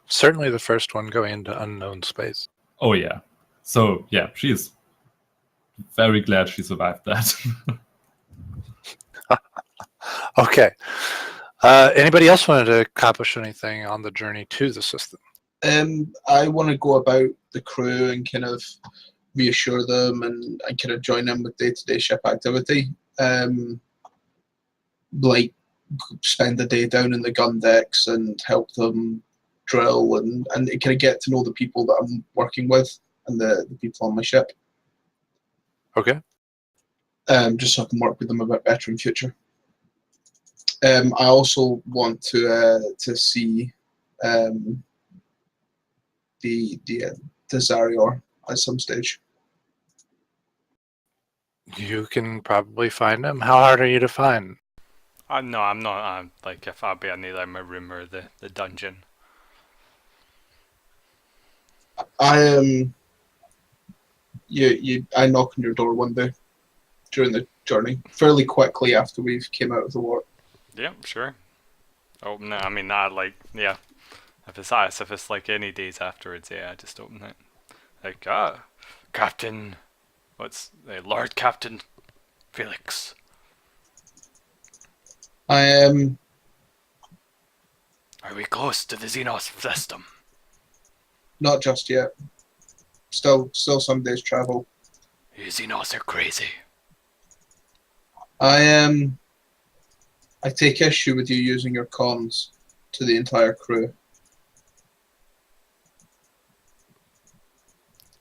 Certainly the first one going into unknown space. oh yeah, so yeah, she's very glad she survived that. Okay. Anybody else wanted to accomplish anything on the journey to the system? I want to go about the crew and kind of reassure them and kind of join in with day-to-day ship activity. Like spend the day down in the gun decks and help them drill and kind of get to know the people that I'm working with and the people on my ship. Okay. Just so I can work with them a bit better in future. I also want to see the Zarior at some stage. You can probably find him. How hard are you to find? No, I'm not. I'm like if I'll be in either my room or the dungeon. I I knock on your door one day during the journey, fairly quickly after we've came out of the warp. Yeah, sure. Open it. I mean, that like yeah. If it's like any days afterwards, yeah, I just open it. Like Captain, Lord Captain Felix. I am. Are we close to the Xenos system? Not just yet. Still some days travel. You Xenos are crazy. I am. I take issue with you using your comms to the entire crew.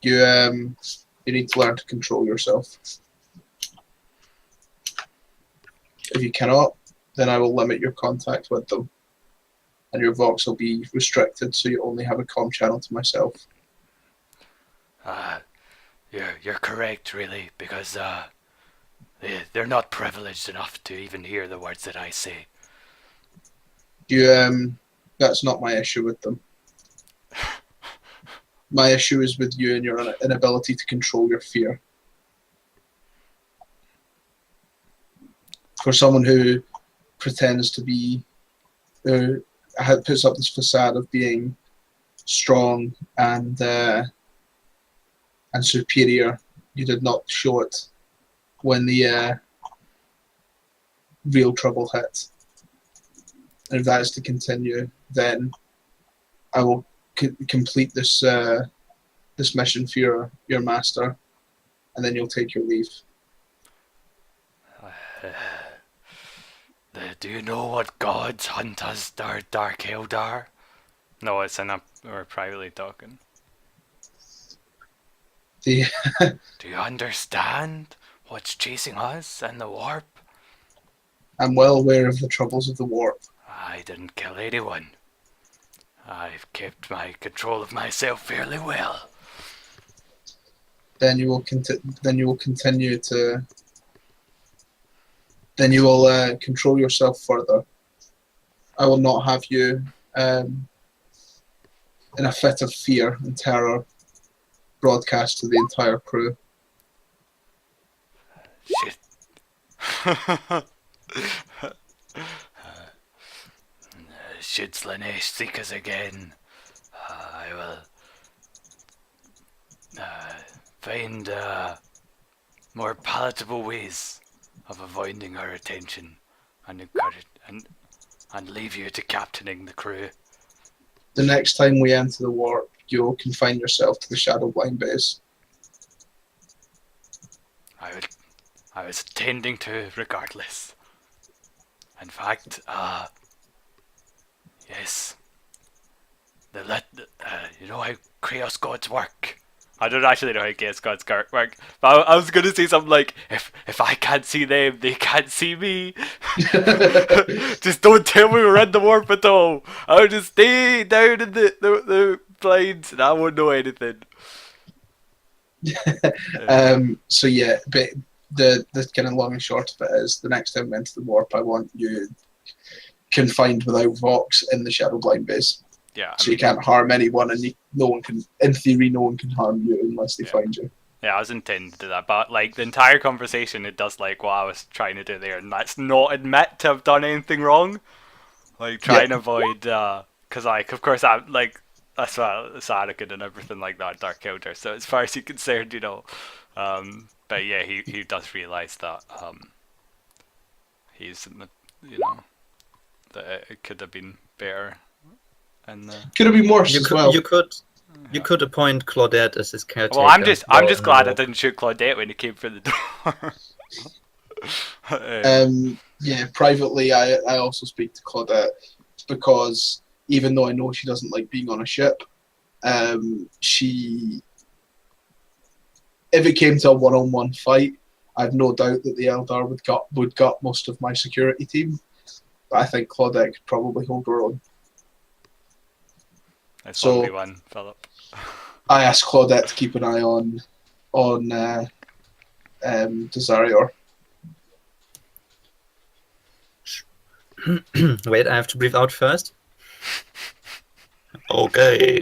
You need to learn to control yourself. If you cannot, then I will limit your contact with them, and your vox will be restricted, so you only have a comm channel to myself. You're correct, really, because they're not privileged enough to even hear the words that I say. That's not my issue with them. My issue is with you and your inability to control your fear. For someone who pretends to be, puts up this facade of being strong and superior, you did not show it when the real trouble hit. And if that is to continue, then I will complete this this mission for your master, and then you'll take your leave. Do you know what gods hunt us, Dark Eldar? No, we're privately talking. The Do you understand what's chasing us and the warp? I'm well aware of the troubles of the warp. I didn't kill anyone. I've kept my control of myself fairly well. Then you will continue to. Then you will control yourself further. I will not have you in a fit of fear and terror broadcast to the entire crew. Shit. Should Slanesh seek us again, I will find more palatable ways of avoiding her attention and encourage and leave you to captaining the crew. The next time we enter the warp, you will confine yourself to the Shadowblind base. I was tending to regardless. In fact, yes. You know how Chaos Gods work. I don't actually know how Guess God's work, but I was gonna say something like, if I can't see them, they can't see me. Just don't tell me we're in the warp at all. I'll just stay down in the blinds and I won't know anything. So yeah, but the kind of long and short of it is, the next time we enter the warp, I want you confined without Vox in the Shadow Blind base. Yeah. So you can't harm anyone, and no one can, in theory, no one can harm you unless they find you. Yeah, I was intending to do that, but like the entire conversation, it does like what I was trying to do there, and that's not admit to have done anything wrong. Like try and avoid, because like of course I'm like that's why it's arrogant and everything like that, Dark Elder. So as far as he's concerned, but yeah, he does realize that he's that it could have been better. And could have been worse as well. You could appoint Claudette as his caretaker. Well, I'm just glad I didn't shoot Claudette when he came through the door. Yeah, privately, I also speak to Claudette because even though I know she doesn't like being on a ship, if it came to a one-on-one fight, I've no doubt that the Eldar would gut most of my security team. But I think Claudette could probably hold her own. It's so, one, Philip. I asked Claudette to keep an eye on Desarior. Wait, I have to breathe out first. Okay.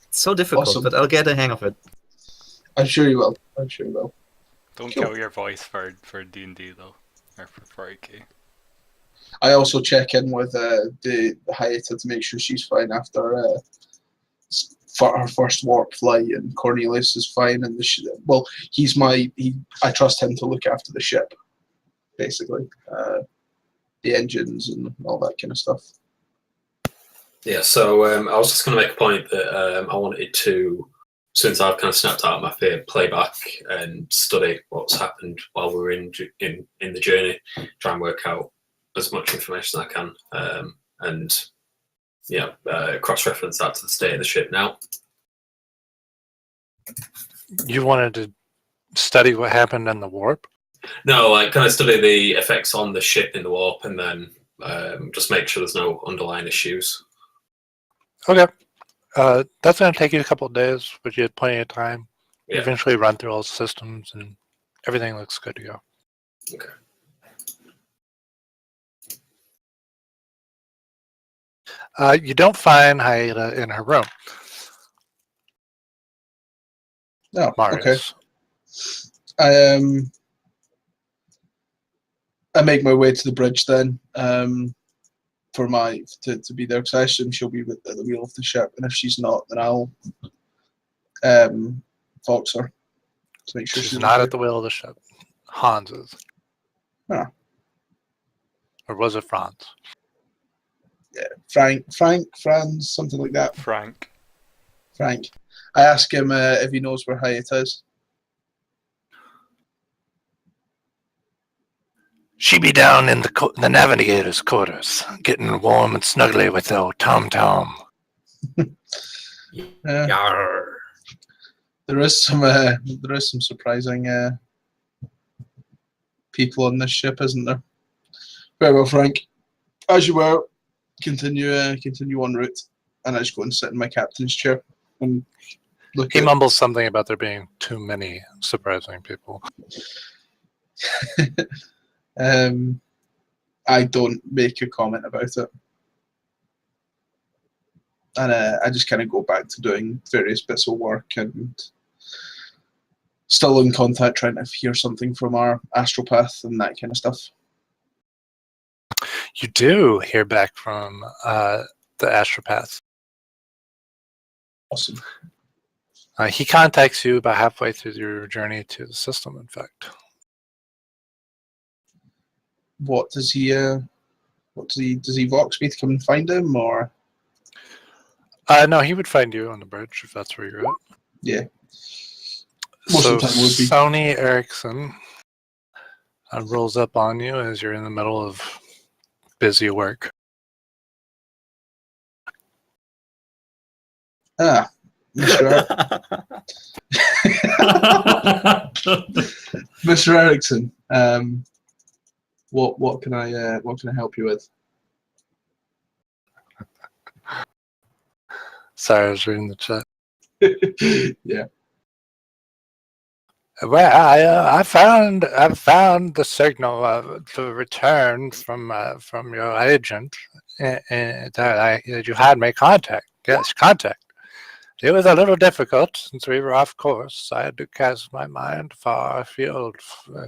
It's so difficult, Awesome. but I'll get a hang of it. I'm sure you will. Don't kill your voice for D&D though, or for 40k. I also check in with the Hyeta to make sure she's fine after for her first warp flight, and Cornelius is fine. And I trust him to look after the ship, basically, the engines and all that kind of stuff. Yeah, so I was just going to make a point that I wanted to, since I've kind of snapped out of my fear, play back and study what's happened while we were in the journey, try and work out as much information as I can, and cross-reference that to the state of the ship now. You wanted to study what happened in the warp? No, like kind of study the effects on the ship in the warp, and then just make sure there's no underlying issues. Okay. That's going to take you a couple of days, but you had plenty of time. Yeah. Eventually run through all the systems, and everything looks good to go. Okay. You don't find Hyeta in her room. Oh, Marius. okay. I make my way to the bridge then, for to be there, because I assume she'll be at the wheel of the ship, and if she's not, then I'll Vox her to make sure she's not at the wheel of the ship. Hans is. Huh. Or was it Franz? Yeah, Franz, something like that. Frank. I ask him if he knows where Hyeta is. She be down in the navigator's quarters, getting warm and snuggly with old Tom Tom. Yarr. There is some surprising people on this ship, isn't there? Very well, Frank. As you were, continue en route, and I just go and sit in my captain's chair and look. He mumbles something about there being too many surprising people. I don't make a comment about it, and I just kind of go back to doing various bits of work and still in contact, trying to hear something from our astropath and that kind of stuff. You do hear back from the astropath. Awesome. He contacts you about halfway through your journey to the system, in fact. What does he Vox me to come and find him, or? No, he would find you on the bridge if that's where you're at. Yeah. Most of the time would be. Sony Erickson rolls up on you as you're in the middle of busy work. Ah, Mr. Mr. Erickson. What can I help you with? Sorry, I was reading the chat. Yeah. Well, I found the signal to return from your agent, that you had me contact. Yes, contact. It was a little difficult since we were off course. I had to cast my mind far afield,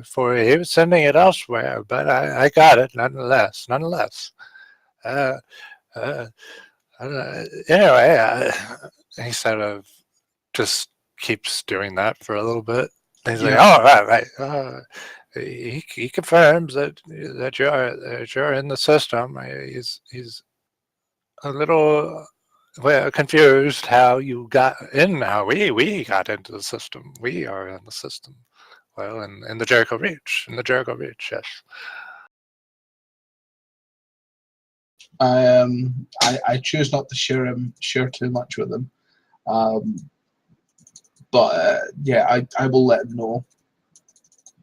for he was sending it elsewhere, but I got it nonetheless. Uh, uh, anyway, he sort of just keeps doing that for a little bit. He's like, Yeah. "Oh, right. He confirms that you're in the system. He's a little confused how you got in. How we got into the system. We are in the system. Well, in the Jericho Reach. In the Jericho Reach, yes. I choose not to share too much with him. But yeah, I will let him know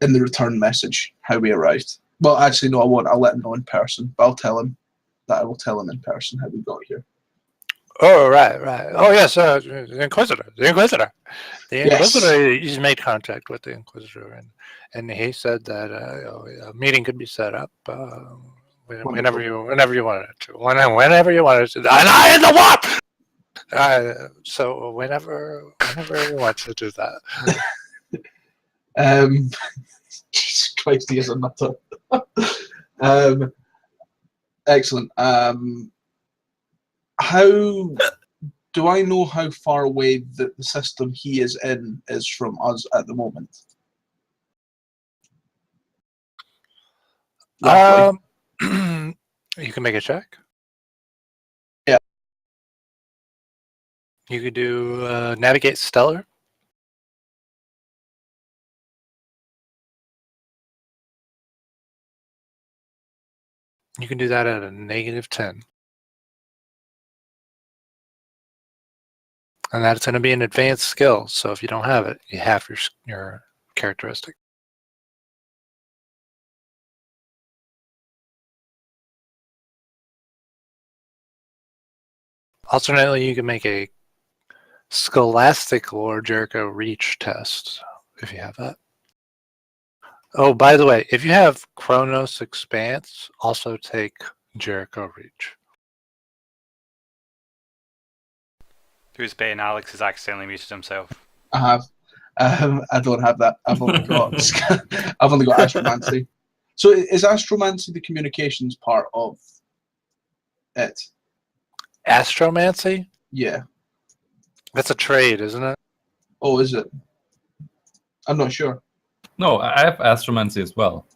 in the return message how we arrived. Well, actually, no, I won't. I'll let him know in person. But I'll tell him that I will tell him in person how we got here. Oh, right. Oh, yes, the Inquisitor. The Inquisitor. Yes. He's made contact with the Inquisitor, and he said that a meeting could be set up whenever you wanted it to. Whenever you wanted to. And I in the warp! So whenever you want to do that. Jesus Christ, he is a nutter. Excellent. How do I know how far away the system he is in is from us at the moment? Roughly. You can make a check. Yeah. You could do navigate stellar. You can do that at a -10. And that's going to be an advanced skill. So if you don't have it, you have your characteristic. Alternately, you can make a Scholastic Lore Jericho Reach test if you have that. Oh, by the way, if you have Chronos Expanse, also take Jericho Reach. Who's betting Alex has accidentally muted himself? I have. I don't have that. I've only got I've only got Astromancy. So is Astromancy the communications part of it? Astromancy? Yeah. That's a trade, isn't it? Oh, is it? I'm not sure. No, I have astromancy as well.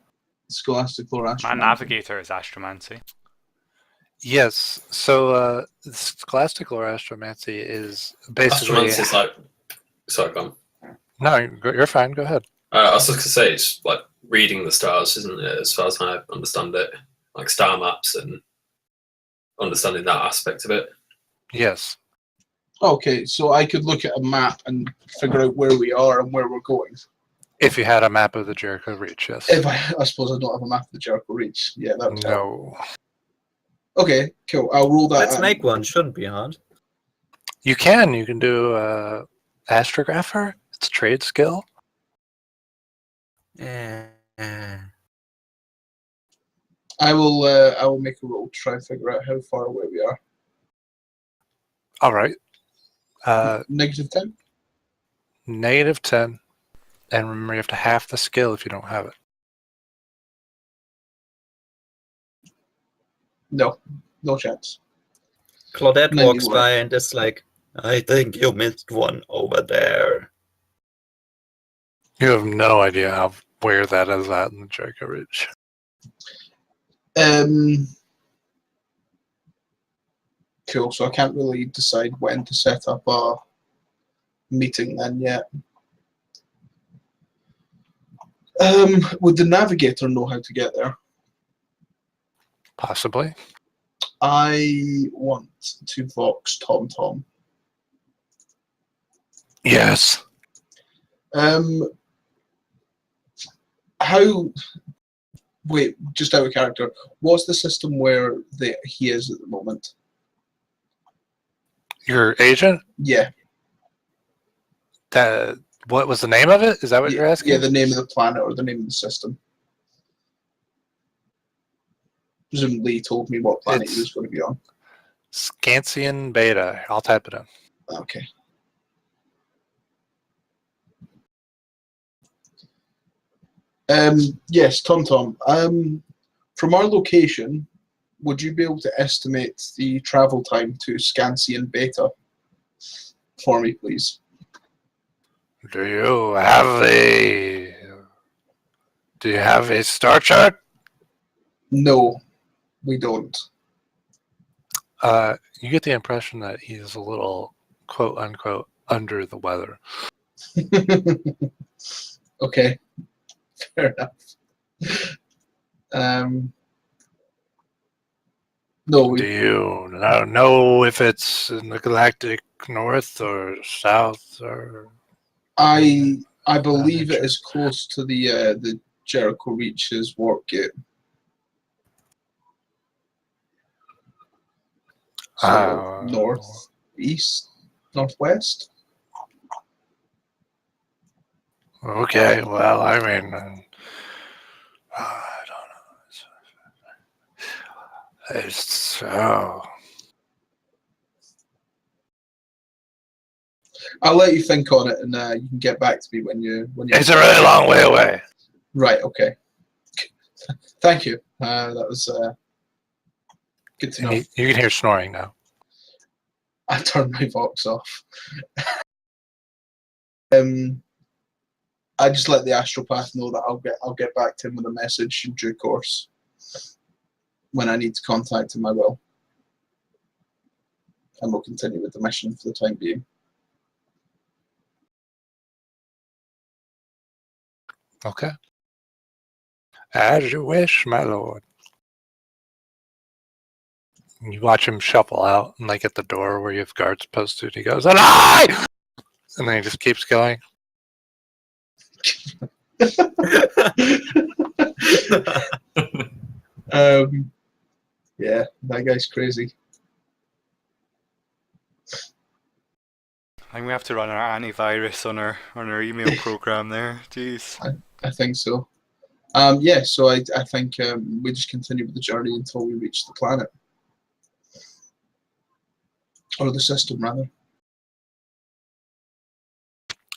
Scholastic Lore Astromancy. My navigator is astromancy. Yes. So Scholastic Lore Astromancy is basically. Astromancy is like. Sorry, go on. No, you're fine. Go ahead. I was just going to say, it's like reading the stars, isn't it? As far as I understand it, like star maps and understanding that aspect of it. Yes. Okay, so I could look at a map and figure out where we are and where we're going. If you had a map of the Jericho Reach, yes. If I suppose I don't have a map of the Jericho Reach. Yeah, that would help. No. Okay, cool. I'll roll that. Let's make one. Shouldn't be hard. You can do Astrographer. It's a trade skill. I will make a roll to try and figure out how far away we are. All right. -10? -10. And remember, you have to half the skill if you don't have it. No chance. Claudette Then walks you were. by and is like, I think you missed one over there. You have no idea where that is at in the Jericho Ridge. Cool. So I can't really decide when to set up a meeting then yet. Would the navigator know how to get there? Possibly. I want to Vox TomTom. Yes. How? Wait, just out of character. What's the system where he is at the moment? Your agent? Yeah, What was the name of it? Is that what you're asking? yeah, the name of the planet or the name of the system. Presumably, he told me what planet he It's- was going to be on. Scansian Beta. I'll type it in. Okay. Yes, Tom. From our location, would you be able to estimate the travel time to Scansian Beta for me, please? Do you have a star chart? No, we don't. You get the impression that he's a little quote unquote under the weather. Okay, fair enough. No, Do you know if it's in the galactic north or south or? I believe it nature. is close to the Jericho Reaches warp gate. So north, east, northwest. Okay, well, I mean, I don't know. It's I'll let you think on it, and you can get back to me when you. It's a really long way away. Right. Okay. Thank you. That was good to know. You can hear snoring now. I turned my Vox off. I just let the astropath know that I'll get back to him with a message in due course. When I need to contact him, I will. And we'll continue with the mission for the time being. Okay. As you wish, my lord. You watch him shuffle out, and like at the door where you have guards posted, he goes, "And I!" And then he just keeps going. Yeah, that guy's crazy. I think we have to run our antivirus on our email program there. Jeez. I think so. Yeah, so I think we just continue with the journey until we reach the planet. Or the system, rather.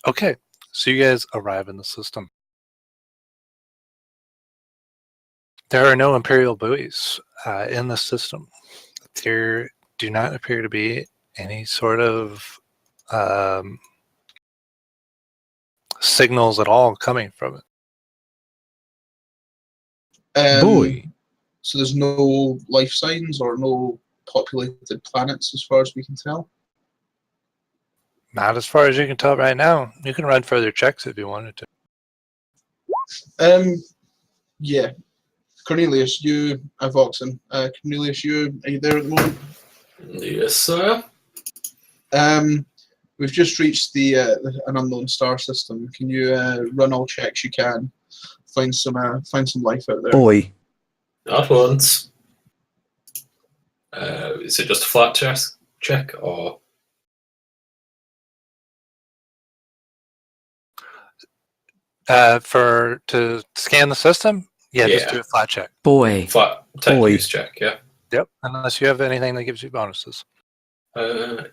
Okay, so you guys arrive in the system. There are no Imperial buoys in the system. There do not appear to be any sort of signals at all coming from it. Buoy. So there's no life signs or no populated planets as far as we can tell? Not as far as you can tell right now. You can run further checks if you wanted to. Yeah. Cornelius, you, Voxen. Cornelius, are you there at the moment? Yes, sir. We've just reached an unknown star system. Can you run all checks you can? Find some life out there. Boy. Not once. Is it just a flat check or? To scan the system? Yeah, just do a flat check. Boy. Flat tech use check, yeah. Yep, unless you have anything that gives you bonuses. Nope,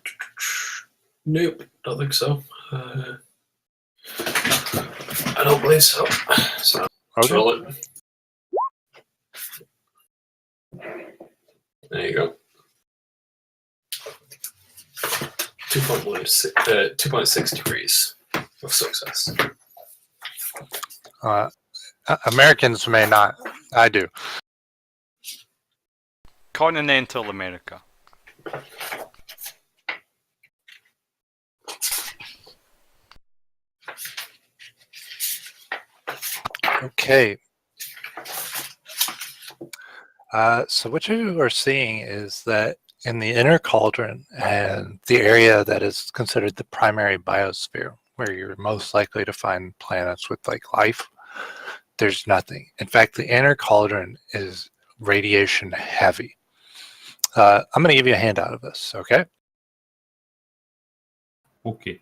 don't think so. I don't believe so. So Okay. roll it. There you go. 2.6 degrees of success. Americans may not. I do. Continental America. Okay. So what you are seeing is that in the inner cauldron and the area that is considered the primary biosphere, where you're most likely to find planets with like life, there's nothing. In fact, the inner cauldron is radiation heavy. I'm going to give you a handout of this, okay? Okay.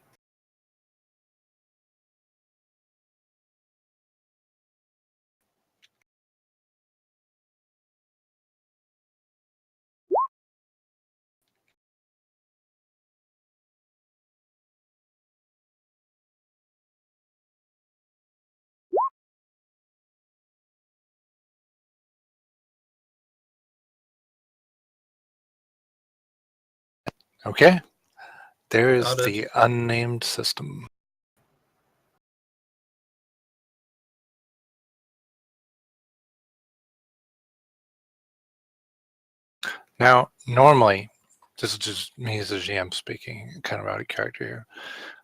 Okay. There is Got it. the unnamed system. Now, normally, this is just me as a GM speaking, kind of out of character here.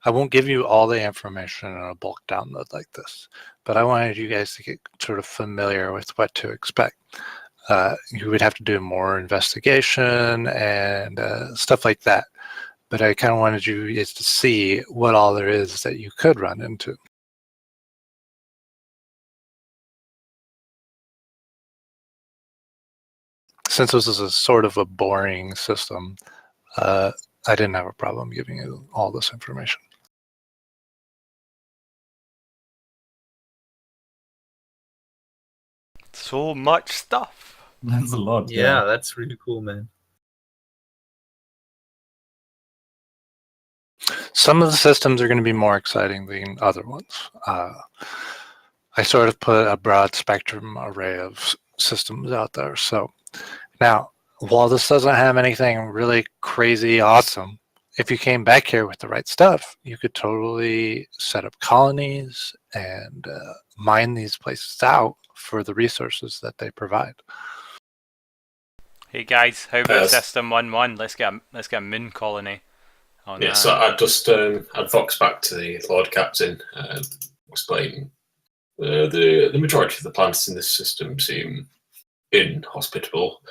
I won't give you all the information in a bulk download like this, but I wanted you guys to get sort of familiar with what to expect. You would have to do more investigation and stuff like that, but I kind of wanted you guys to see what all there is that you could run into. Since this is a sort of a boring system, I didn't have a problem giving you all this information. So much stuff. That's a lot. Yeah, that's really cool, man. Some of the systems are going to be more exciting than other ones. I sort of put a broad spectrum array of systems out there. So now, while this doesn't have anything really crazy awesome, if you came back here with the right stuff, you could totally set up colonies and mine these places out for the resources that they provide. Hey guys, how about Yes. System 1-1? Let's get a moon colony on Yeah, that. so I'd just I'd vox back to the Lord Captain, explain the majority of the planets in this system seem inhospitable,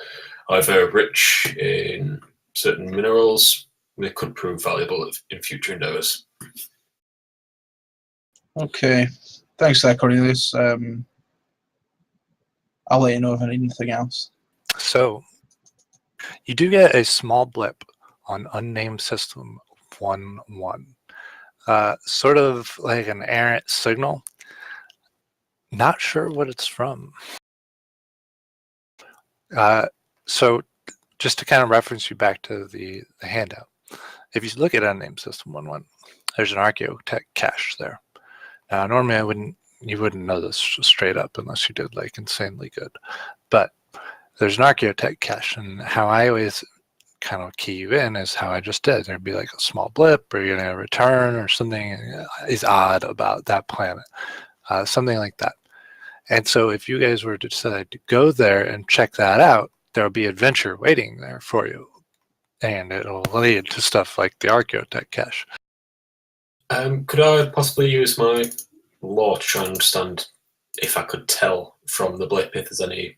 either rich in certain minerals. They could prove valuable in future endeavours. Okay. Thanks there, Cornelius. I'll let you know if I need anything else. So you do get a small blip on unnamed system 1-1. Sort of like an errant signal. Not sure what it's from. So just to kind of reference you back to the handout, if you look at unnamed system 1-1, there's an archaeotech cache there. Now, normally you wouldn't know this straight up unless you did like insanely good, but there's an archaeotech cache, and how I always kind of key you in is how I just did. There'd be like a small blip, or you're gonna return, or something is odd about that planet, something like that. And so if you guys were to decide to go there and check that out, there'll be adventure waiting there for you, and it'll lead to stuff like the archaeotech cache. Could I possibly use my law to try and understand if I could tell from the blip if there's any,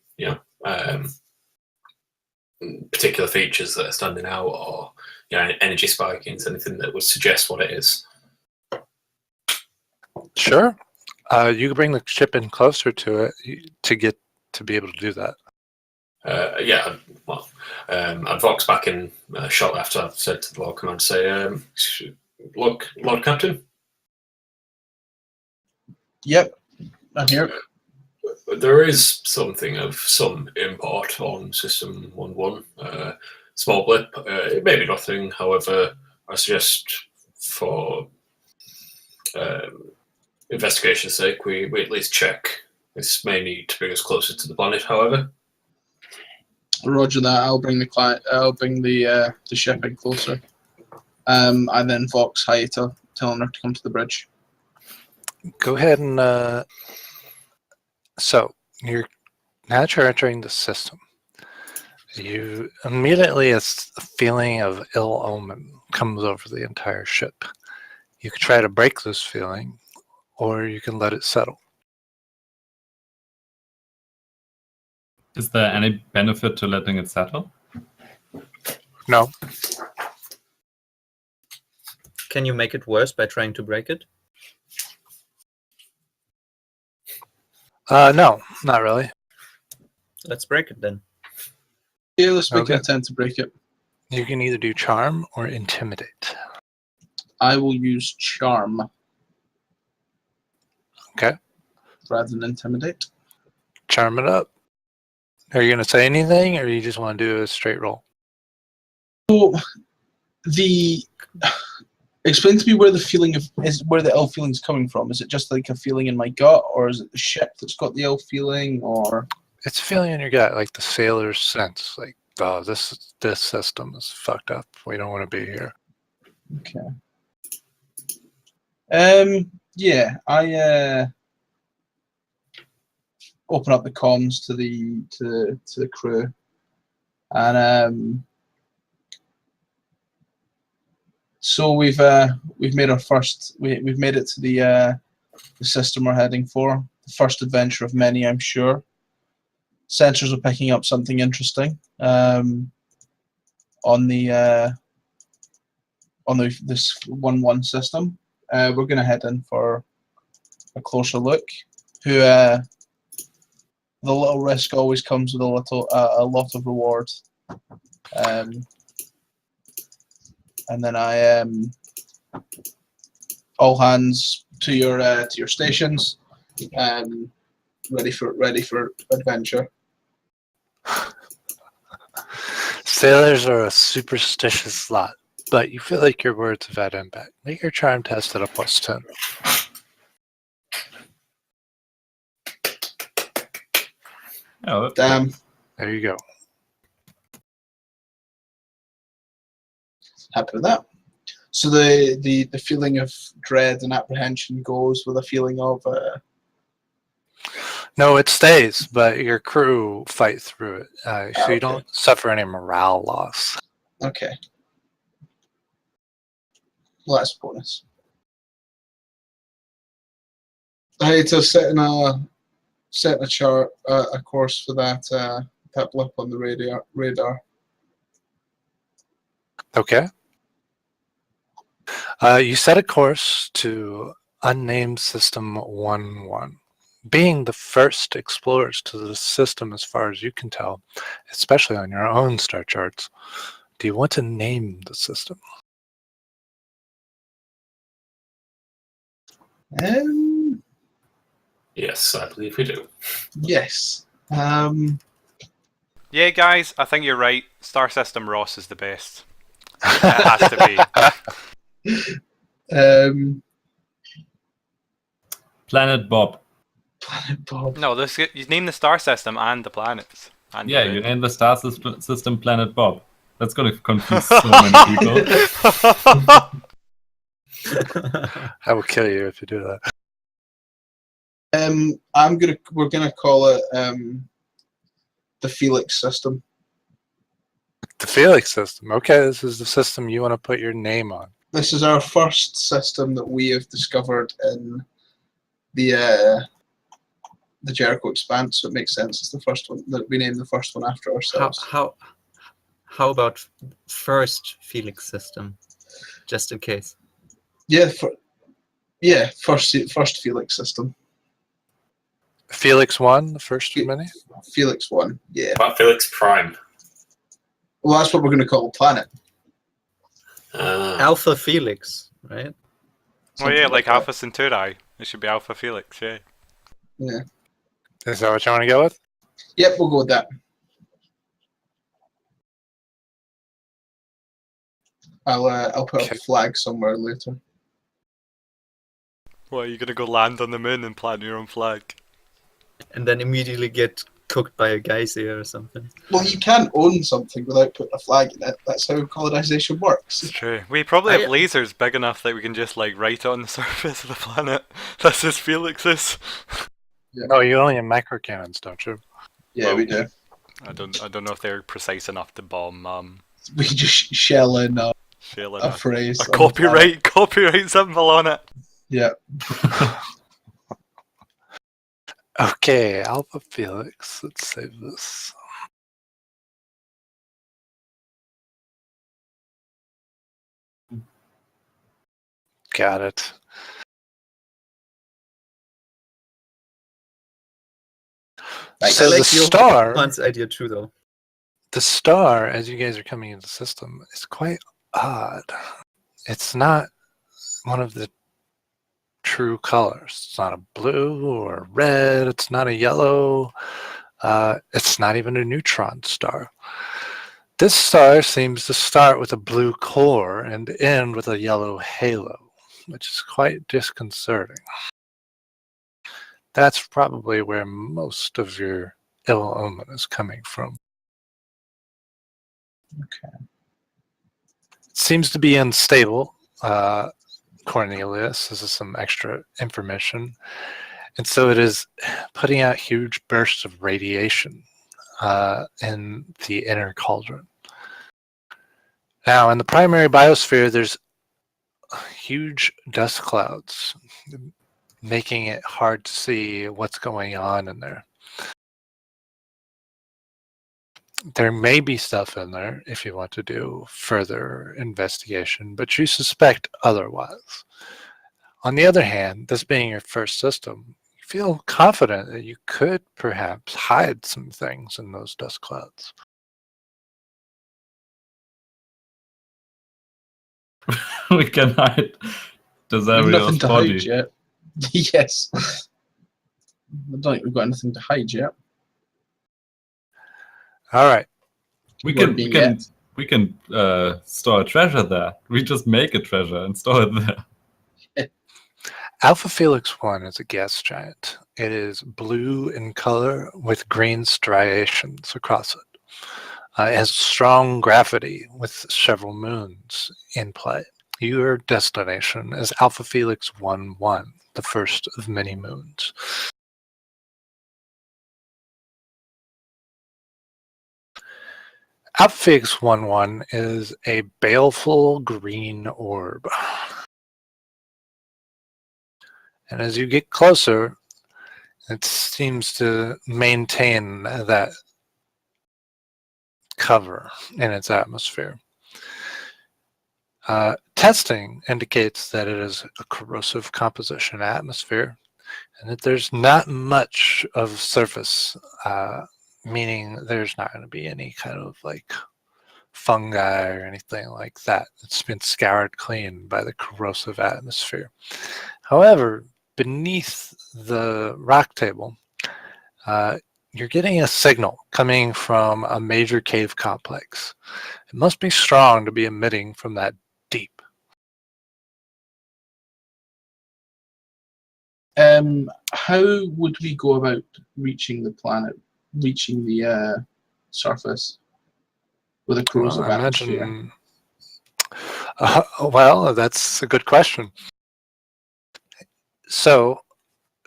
particular features that are standing out, or energy spikings, anything that would suggest what it is? Sure. You can bring the ship in closer to it to be able to do that. I'd vox back in shortly after I've said to the Lord Command, say, look, Lord Captain. Yep, I'm here. There is something of some import on System 1-1. Small blip. It may be nothing. However, I suggest for investigation's sake, we at least check. This may need to bring us closer to the planet, however. Roger that. I'll bring the ship in closer. I then vox Hayata, telling her to come to the bridge. Go ahead and so now that you're entering the system, you immediately a feeling of ill omen comes over the entire ship. You can try to break this feeling, or you can let it settle. Is there any benefit to letting it settle? No. Can you make it worse by trying to break it? No, not really. Let's break it then. Yeah, let's make Okay. an attempt to break it. You can either do charm or intimidate. I will use charm. Okay. Rather than intimidate. Charm it up. Are you going to say anything, or you just want to do a straight roll? So the explain to me where the feeling of where the ill feeling is coming from. Is it just like a feeling in my gut, or is it the ship that's got the ill feeling, or It's a feeling in your gut, like the sailor's sense, like, oh, this system is fucked up. We don't want to be here. okay? Yeah, I open up the comms to the crew, and so we've made our first. We've made it to the system we're heading for. The first adventure of many, I'm sure. Sensors are picking up something interesting on this 1-1 system. We're going to head in for a closer look. The little risk always comes with a lot of reward. And then all hands to your stations. Ready for adventure. Sailors are a superstitious lot, but you feel like your words have had impact. Make your charm test at a +10. Oh, that's Damn. There you go. Happy with that. So the feeling of dread and apprehension goes with a feeling of No, it stays, but your crew fight through it, so okay. you don't suffer any morale loss. Okay. Well, that's a bonus. I need to set in a chart a course for that blip on the radar. Okay. You set a course to unnamed system 1-1. Being the first explorers to the system as far as you can tell, especially on your own star charts, do you want to name the system? Yes, I believe we do. Yes. Yeah, guys, I think you're right. Star System Ross is the best. It has to be. Planet Bob. Planet Bob. No, you name the star system and the planets. And Yeah, you're you in. name the star system Planet Bob. That's going to confuse so many people. I will kill you if you do that. We're gonna call it the Felix system. The Felix system. Okay, this is the system you want to put your name on. This is our first system that we have discovered in the Jericho Expanse, so it makes sense. It's the first one that we named the first one after ourselves. How about first Felix system, just in case? Yeah, first Felix system. Felix 1, the first of many? Felix 1, yeah. About Felix Prime. Well, that's what we're going to call the planet. Alpha Felix, right? Oh yeah, like that. Alpha Centauri. It should be Alpha Felix, yeah. Yeah. Is that what you want to go with? Yep, we'll go with that. I'll put up a flag somewhere later. What, are you gonna go land on the moon and plant your own flag? And then immediately get cooked by a geyser or something. Well, you can't own something without putting a flag in it. That's how colonization works. It's true. We probably have lasers big enough that we can just like write it on the surface of the planet. This is Felix's. Yeah. Oh, you only have micro cannons, don't you? Yeah, we do. I don't know if they're precise enough to bomb We just shell in a phrase. a copyright symbol on it. Yeah. Okay, Alpha Felix. Let's save this. got it. Right. So I the like star, Johan's idea too, though. the star, as you guys are coming into the system, is quite odd. It's not one of the true colors. It's not a blue or a red. It's not a yellow. It's not even a neutron star. This star seems to start with a blue core and end with a yellow halo, which is quite disconcerting. That's probably where most of your ill omen is coming from. Okay. It seems to be unstable. Cornelius, this is some extra information. And so it is putting out huge bursts of radiation in the inner cauldron. Now, in the primary biosphere, there's huge dust clouds, making it hard to see what's going on in there. There may be stuff in there if you want to do further investigation, but you suspect otherwise. On the other hand, this being your first system, you feel confident that you could perhaps hide some things in those dust clouds. We can hide We've Desario's nothing to body. hide yet. Yes. I don't think we've got anything to hide yet. All right. We Word can being yet. store a treasure there. We just make a treasure and store it there. Alpha Felix 1 is a gas giant. It is blue in color with green striations across it. It has strong gravity with several moons in play. Your destination is Alpha Felix 1-1, the first of many moons. Alpha Felix 1-1 is a baleful green orb. And as you get closer, it seems to maintain that cover in its atmosphere. Testing indicates that it is a corrosive composition atmosphere and that there's not much of surface, meaning there's not going to be any kind of like fungi or anything like that. It's been scoured clean by the corrosive atmosphere. However, beneath the rock table, you're getting a signal coming from a major cave complex. It must be strong to be emitting from that deep. How would we go about reaching the planet, reaching the surface with a corrosive Well, I atmosphere? imagine. Well, that's a good question. So,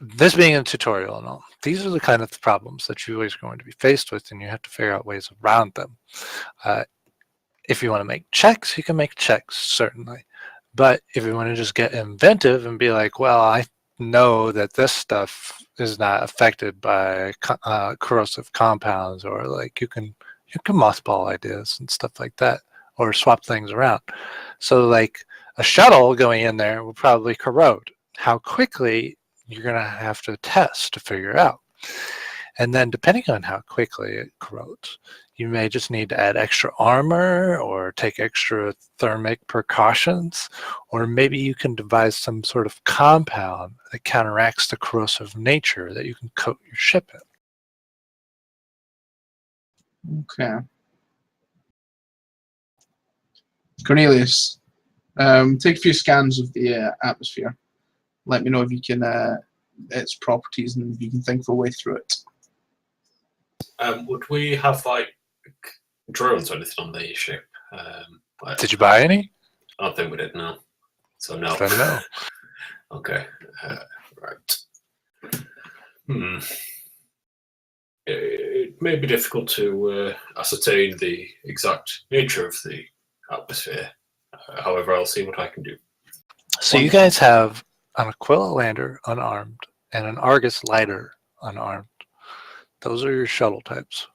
this being a tutorial and all, these are the kind of problems that you're always going to be faced with, and you have to figure out ways around them. If you want to make checks, you can make checks, certainly. But if you want to just get inventive and be like, well, I know that this stuff is not affected by corrosive compounds, or like you can mothball ideas and stuff like that, or swap things around. So like a shuttle going in there will probably corrode. How quickly you're going to have to test to figure out. And then depending on how quickly it corrodes, you may just need to add extra armor or take extra thermic precautions, or maybe you can devise some sort of compound that counteracts the corrosive nature that you can coat your ship in. Okay. Cornelius, take a few scans of the atmosphere. Let me know if you can its properties and if you can think of a way through it. Would we have like drones or anything on the ship? Did you buy any? I don't think we did. No. So no. Then no. Okay. Right. It may be difficult to ascertain the exact nature of the atmosphere. However, I'll see what I can do. So you guys have an Aquila lander unarmed and an Argus lighter unarmed. Those are your shuttle types.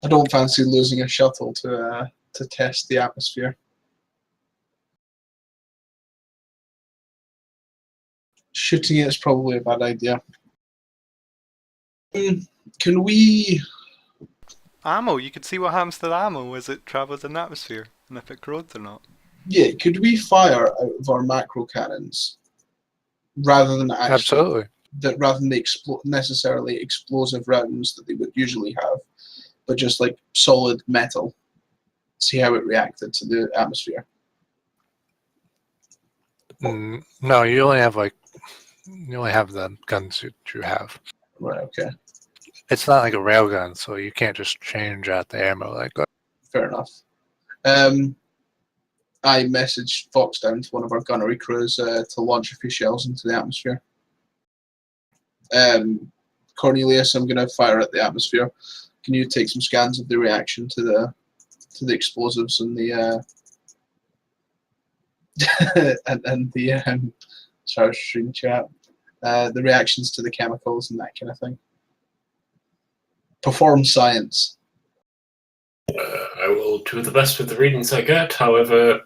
I don't fancy losing a shuttle to test the atmosphere. Shooting it is probably a bad idea. Can we... Ammo, you can see what happens to the ammo as it travels in the atmosphere, and if it corrodes or not. Yeah, could we fire out of our macro cannons rather than actually... Absolutely. Rather than the necessarily explosive rounds that they would usually have, but just like solid metal. See how it reacted to the atmosphere. No, you only have the guns you have. Right. Okay. It's not like a railgun, so you can't just change out the ammo like that. Fair enough. I messaged Fox down to one of our gunnery crews to launch a few shells into the atmosphere. Cornelius, I'm going to fire at the atmosphere. Can you take some scans of the reaction to the explosives and the and the sorry, stream chat, the reactions to the chemicals and that kind of thing? Perform science. I will do the best with the readings I get. However,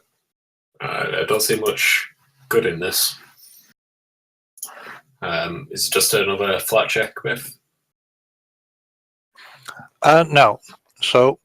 I don't see much good in this. Is it just another flat check, Biff? No. So,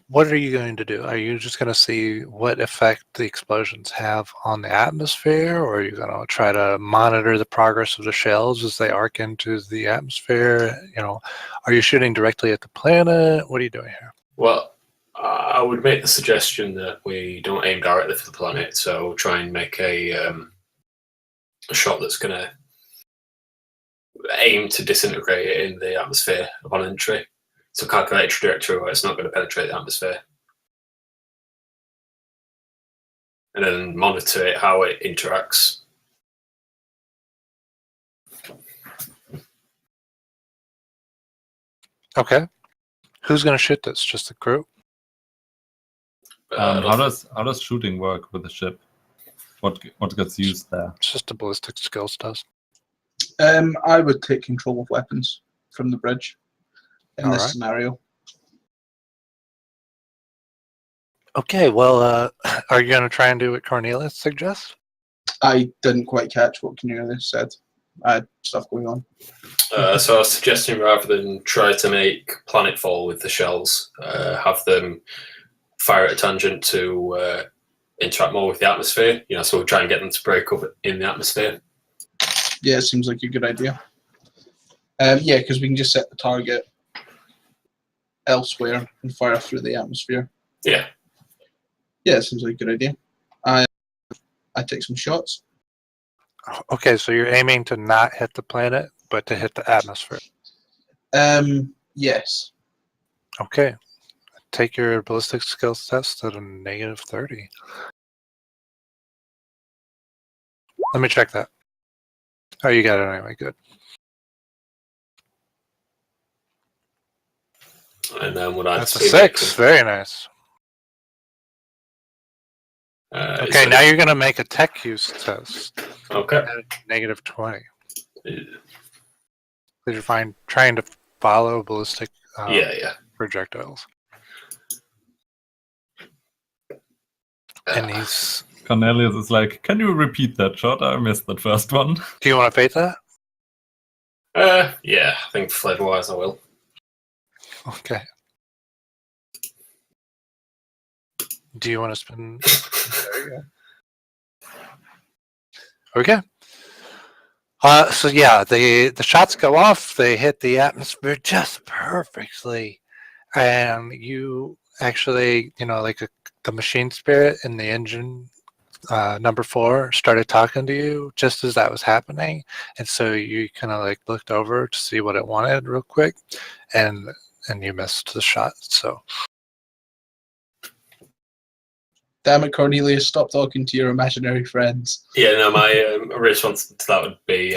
what are you going to do? Are you just going to see what effect the explosions have on the atmosphere, or are you going to try to monitor the progress of the shells as they arc into the atmosphere? Are you shooting directly at the planet? What are you doing here? Well, I would make the suggestion that we don't aim directly for the planet, so try and make a shot that's going to aim to disintegrate it in the atmosphere upon entry. So calculate a trajectory where it's not going to penetrate the atmosphere. And then monitor it, how it interacts. Okay. Who's going to shoot this? Just the crew? How does shooting work with the ship? What gets used there? It's just a ballistic skills test. I would take control of weapons from the bridge in this Alright. scenario. Okay, well, are you going to try and do what Cornelius suggests? I didn't quite catch what Cornelius said. I had stuff going on. So I was suggesting rather than try to make planetfall with the shells, have them fire at a tangent to interact more with the atmosphere. So we'll try and get them to break up in the atmosphere. Yeah, it seems like a good idea. Yeah, because we can just set the target elsewhere and fire through the atmosphere. Yeah. Yeah, it seems like a good idea. I take some shots. Okay, so you're aiming to not hit the planet, but to hit the atmosphere. Yes. Okay. Take your ballistic skills test at a -30. Let me check that. Oh, you got it anyway. Good. And then would I That's a 6. Very nice. Okay, now you're going to make a tech use test. Okay. At -20. Because you're trying to follow ballistic projectiles. And he's... Cornelius is like, can you repeat that shot? I missed that first one. Do you want to fate that? Yeah, I think flavor-wise I will. Okay. Do you want to spin? There you go. Okay. So yeah, the shots go off. They hit the atmosphere just perfectly, and you actually, the machine spirit in the engine number 4 started talking to you just as that was happening, and so you kind of looked over to see what it wanted real quick, and you missed the shot. So. Damn it, Cornelius, stop talking to your imaginary friends. Yeah, no, my response to that would be,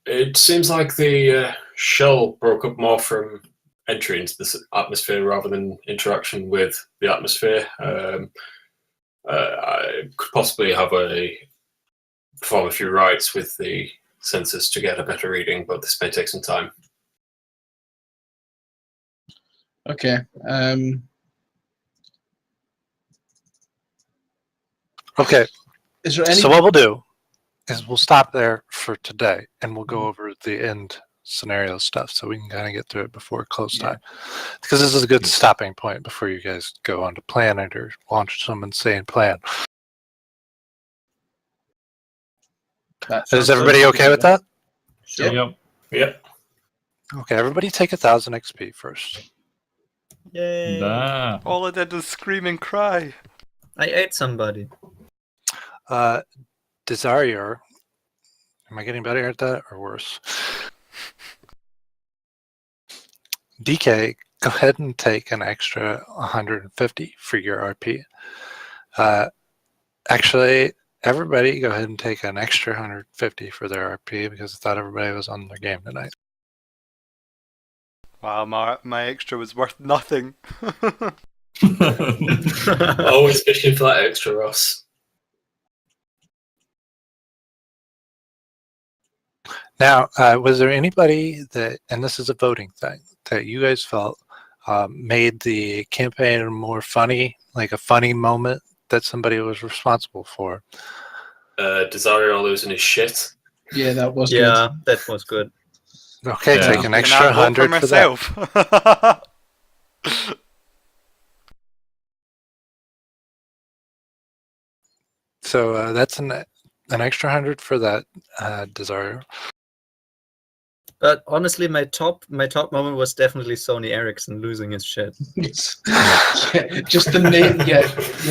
it seems like the shell broke up more from entry into the atmosphere rather than interaction with the atmosphere. I could possibly perform a few rights with the sensors to get a better reading, but this may take some time. Okay. Okay, Is there any? so what we'll do is we'll stop there for today, and we'll go over the end scenario stuff so we can kind of get through it before close time. Because this is a good stopping point before you guys go on to plan it or launch some insane plan. Is everybody okay with that? Yeah. Yep. Yep. Okay, everybody take 1,000 XP first. Yay! Da. All I did was scream and cry. I ate somebody. Desire, am I getting better at that or worse? DK, go ahead and take an extra 150 for your RP. Actually, everybody go ahead and take an extra 150 for their RP because I thought everybody was on their game tonight. Wow, my extra was worth nothing. Always fishing for that extra, Ross. Now, was there anybody that, and this is a voting thing, that you guys felt made the campaign more funny, like a funny moment that somebody was responsible for? Desario losing his shit. Yeah, that was Yeah, that was good. Okay, Yeah. take an Can extra I vote for 100 for that. myself? So that's an extra 100 for that, Desire. But honestly, my top moment was definitely Sony Ericsson losing his shit. good. Yeah, just the name. Yeah.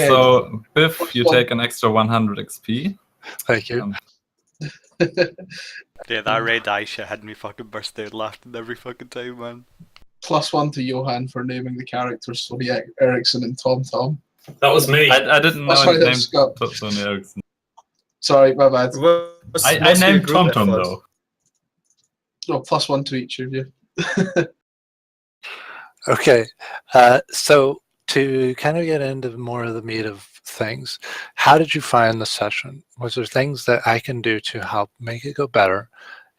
So, Biff, you take an extra 100 XP. Thank you. Yeah, that red eye shit had me fucking bursting laughing every fucking time, man. +1 to Johan for naming the characters Sony Ericsson and Tom Tom. That was me. I didn't know sorry, his that name. was Scott. Sony Ericsson. Sorry, my bad. It was I mostly a named group TomTom effort. though. No, +1 to each of you. Okay, so to kind of get into more of the meat of things, how did you find the session? Was there things that I can do to help make it go better?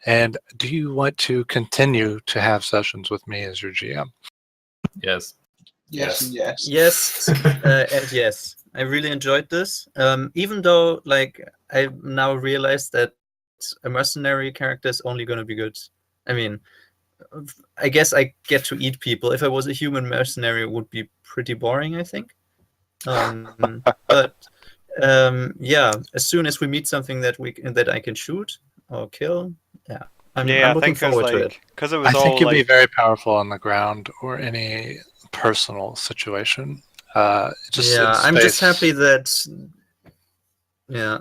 And do you want to continue to have sessions with me as your GM? Yes. Yes and yes. Yes, and yes. I really enjoyed this. Even though, like, I now realize that a mercenary character is only going to be good. I mean, I guess I get to eat people. If I was a human mercenary, it would be pretty boring, I think. But yeah, as soon as we meet something that I can shoot or kill, yeah, I'm I looking think it was forward to it. like, because it was I think all you'll be like, very powerful on the ground or any personal situation. Just Yeah, in I'm just space. happy that. Yeah,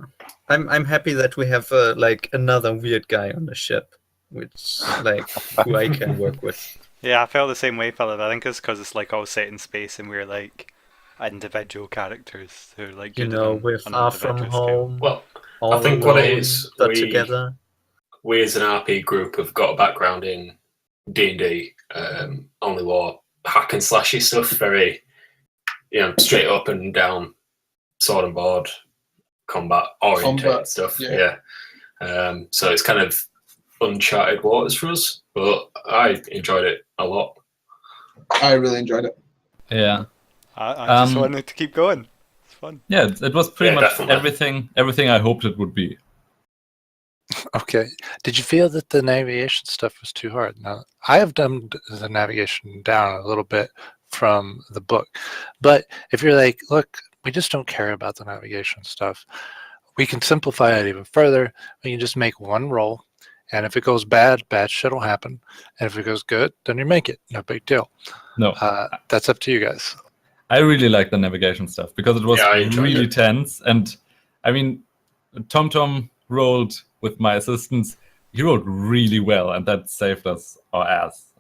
I'm happy that we have like another weird guy on the ship, which like who I can work with. yeah, I felt the same way, Philip. I think it's because it's like all set in space and we're like individual characters who are like You good know, on we're an far from individual scale. home, Well, all I think what it alone, is, but we together. as an RP group have got a background in D&D, only war, hack and slashy stuff, very, straight up and down, sword and board, combat orientated stuff. yeah. So it's kind of uncharted waters for us, but I enjoyed it a lot. I really enjoyed it. Yeah. I just wanted to keep going. It's fun. Yeah, it was pretty Yeah, much definitely. everything I hoped it would be. Okay. Did you feel that the navigation stuff was too hard? Now, I have dumbed the navigation down a little bit from the book. But if you're like, look, we just don't care about the navigation stuff, we can simplify it even further. We can just make one roll. And if it goes bad shit will happen. And if it goes good, then you make it. No big deal. No, That's up to you guys. I really like the navigation stuff because it was Yeah, I enjoyed really it. tense. And I mean, TomTom rolled with my assistance. He rolled really well, and that saved us our ass.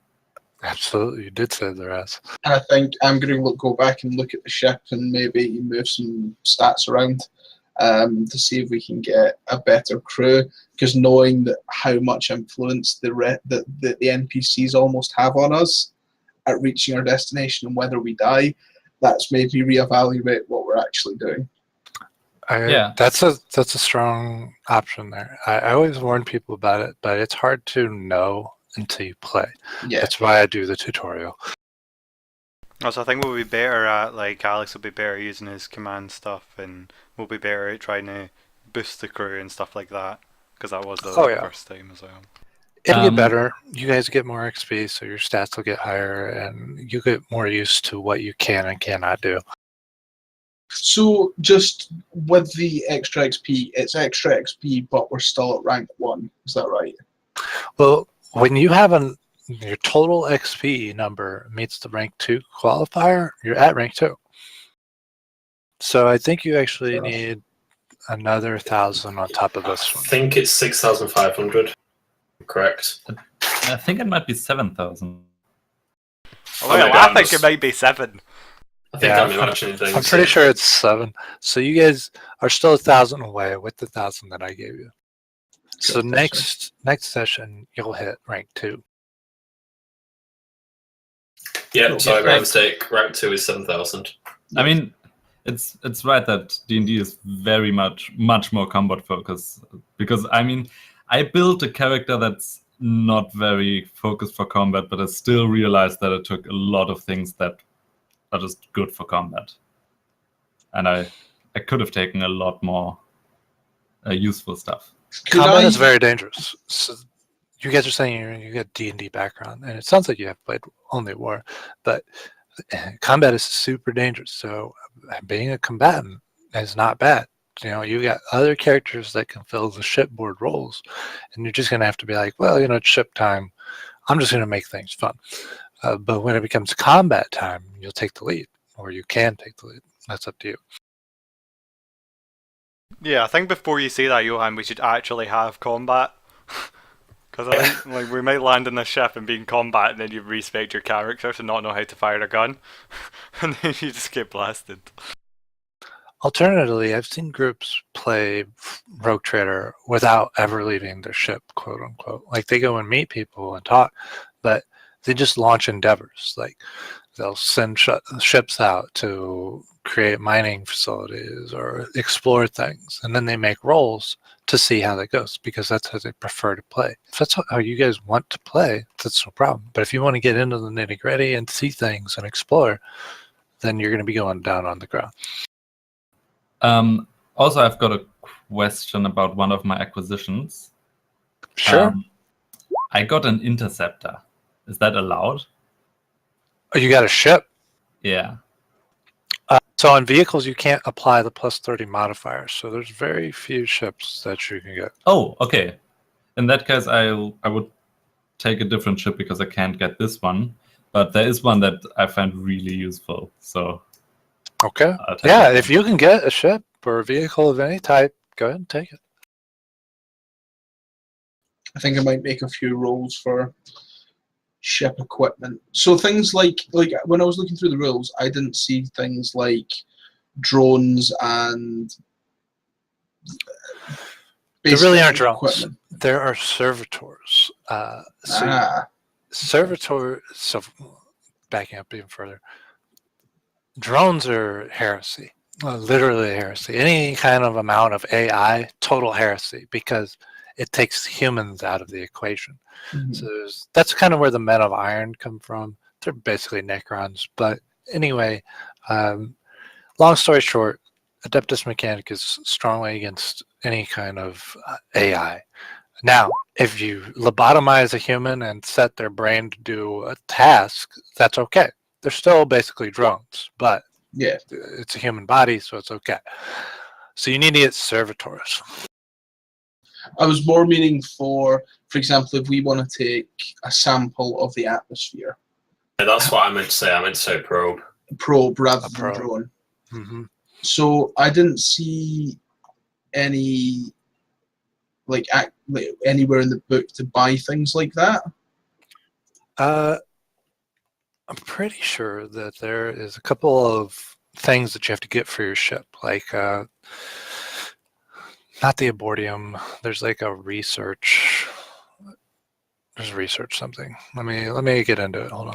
Absolutely. You did save their ass. I think I'm going to go back and look at the ship and maybe move some stats around to see if we can get a better crew. Because knowing that how much influence the NPCs almost have on us at reaching our destination and whether we die, that's made me reevaluate what we're actually doing. Yeah. That's a strong option there. I always warn people about it, but it's hard to know until you play. Yeah. That's why I do the tutorial. Also, I think we'll be better at, like, Alex will be better using his command stuff, and we'll be better at trying to boost the crew and stuff like that, because that was Oh the yeah, first time as well. it'll get Um, better. You guys get more XP, so your stats will get higher, and you get more used to what you can and cannot do. So just with the extra XP, it's extra XP, but we're still at rank 1. Is that right? Well, when you have your total XP number meets the rank 2 qualifier, you're at rank 2. So I think you actually need another 1,000 on top of I this one. think it's 6,500. Correct. I think it might be 7,000. Well, maybe I I'm think it just- might be 7. I think Yeah, I'm imagining things. I'm pretty sure it's 7. So you guys are still 1,000 away with the 1,000 that I gave you. So Good, next session you'll hit rank 2. Yeah, sorry, my Like- mistake. Rank 2 is 7,000. I mean, it's right that D&D is very much more combat focused, because I mean, I built a character that's not very focused for combat, but I still realized that it took a lot of things that are just good for combat, and I could have taken a lot more useful stuff. Combat is very dangerous. So you guys are saying you got D&D background, and it sounds like you have played only war, but combat is super dangerous. So being a combatant is not bad. You know, you got other characters that can fill the shipboard roles, and you're just going to have to be like, well, you know, it's ship time. I'm just going to make things fun. But when it becomes combat time, you'll take the lead, or you can take the lead. That's up to you. Yeah, I think before you say that, Johan, we should actually have combat. Because I think like we might land in a ship and be in combat, and then you respect your character to not know how to fire a gun, and then you just get blasted. Alternatively, I've seen groups play Rogue Trader without ever leaving their ship, quote unquote. Like they go and meet people and talk, but they just launch endeavors. Like they'll send ships out to create mining facilities or explore things, and then they make rolls to see how that goes, because that's how they prefer to play. If that's how you guys want to play, that's no problem. But if you want to get into the nitty gritty and see things and explore, then you're going to be going down on the ground. Also, I've got a question about one of my acquisitions. Sure. I got an interceptor. Is that allowed? Oh, you got a ship. Yeah. So on vehicles, you can't apply the plus 30 modifier. So there's very few ships that you can get. Oh, okay. In that case, I would take a different ship because I can't get this one. But there is one that I find really useful. So Okay. I'll take Yeah, that if one. you can get a ship or a vehicle of any type, go ahead and take it. I think I might make a few rolls for ship equipment. So things like when I was looking through the rules, I didn't see things like drones and There really aren't basic drones. equipment. There are servitors. So backing up even further, drones are heresy. Literally heresy. Any kind of amount of AI, total heresy, because it takes humans out of the equation. Mhm. So that's kind of where the men of iron come from. They're basically Necrons. But anyway, long story short, Adeptus Mechanica is strongly against any kind of AI. Now, if you lobotomize a human and set their brain to do a task, that's okay. They're still basically drones, but Yeah. it's a human body, so it's okay. So you need to get servitors. I was more meaning for example, if we want to take a sample of the atmosphere, Yeah, that's what I meant to say. I meant to say probe. probe rather A than probe. drone. Mm-hmm. So I didn't see any like anywhere in the book to buy things like that. I'm pretty sure that there is a couple of things that you have to get for your ship, like not the abordium. There's like a research. There's research something. Let me get into it. Hold on.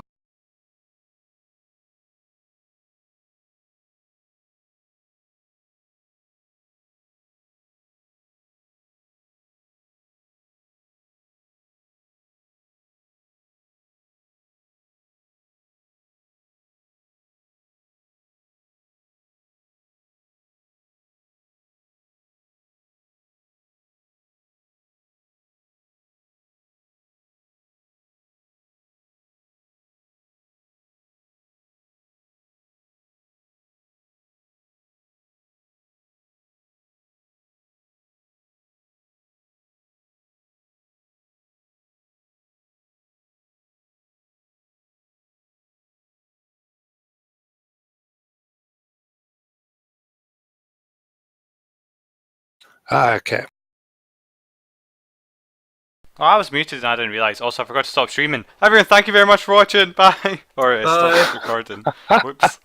Okay. Oh, I was muted and I didn't realise. Also, I forgot to stop streaming. Everyone, thank you very much for watching. Bye. Or stop Bye. recording. Whoops.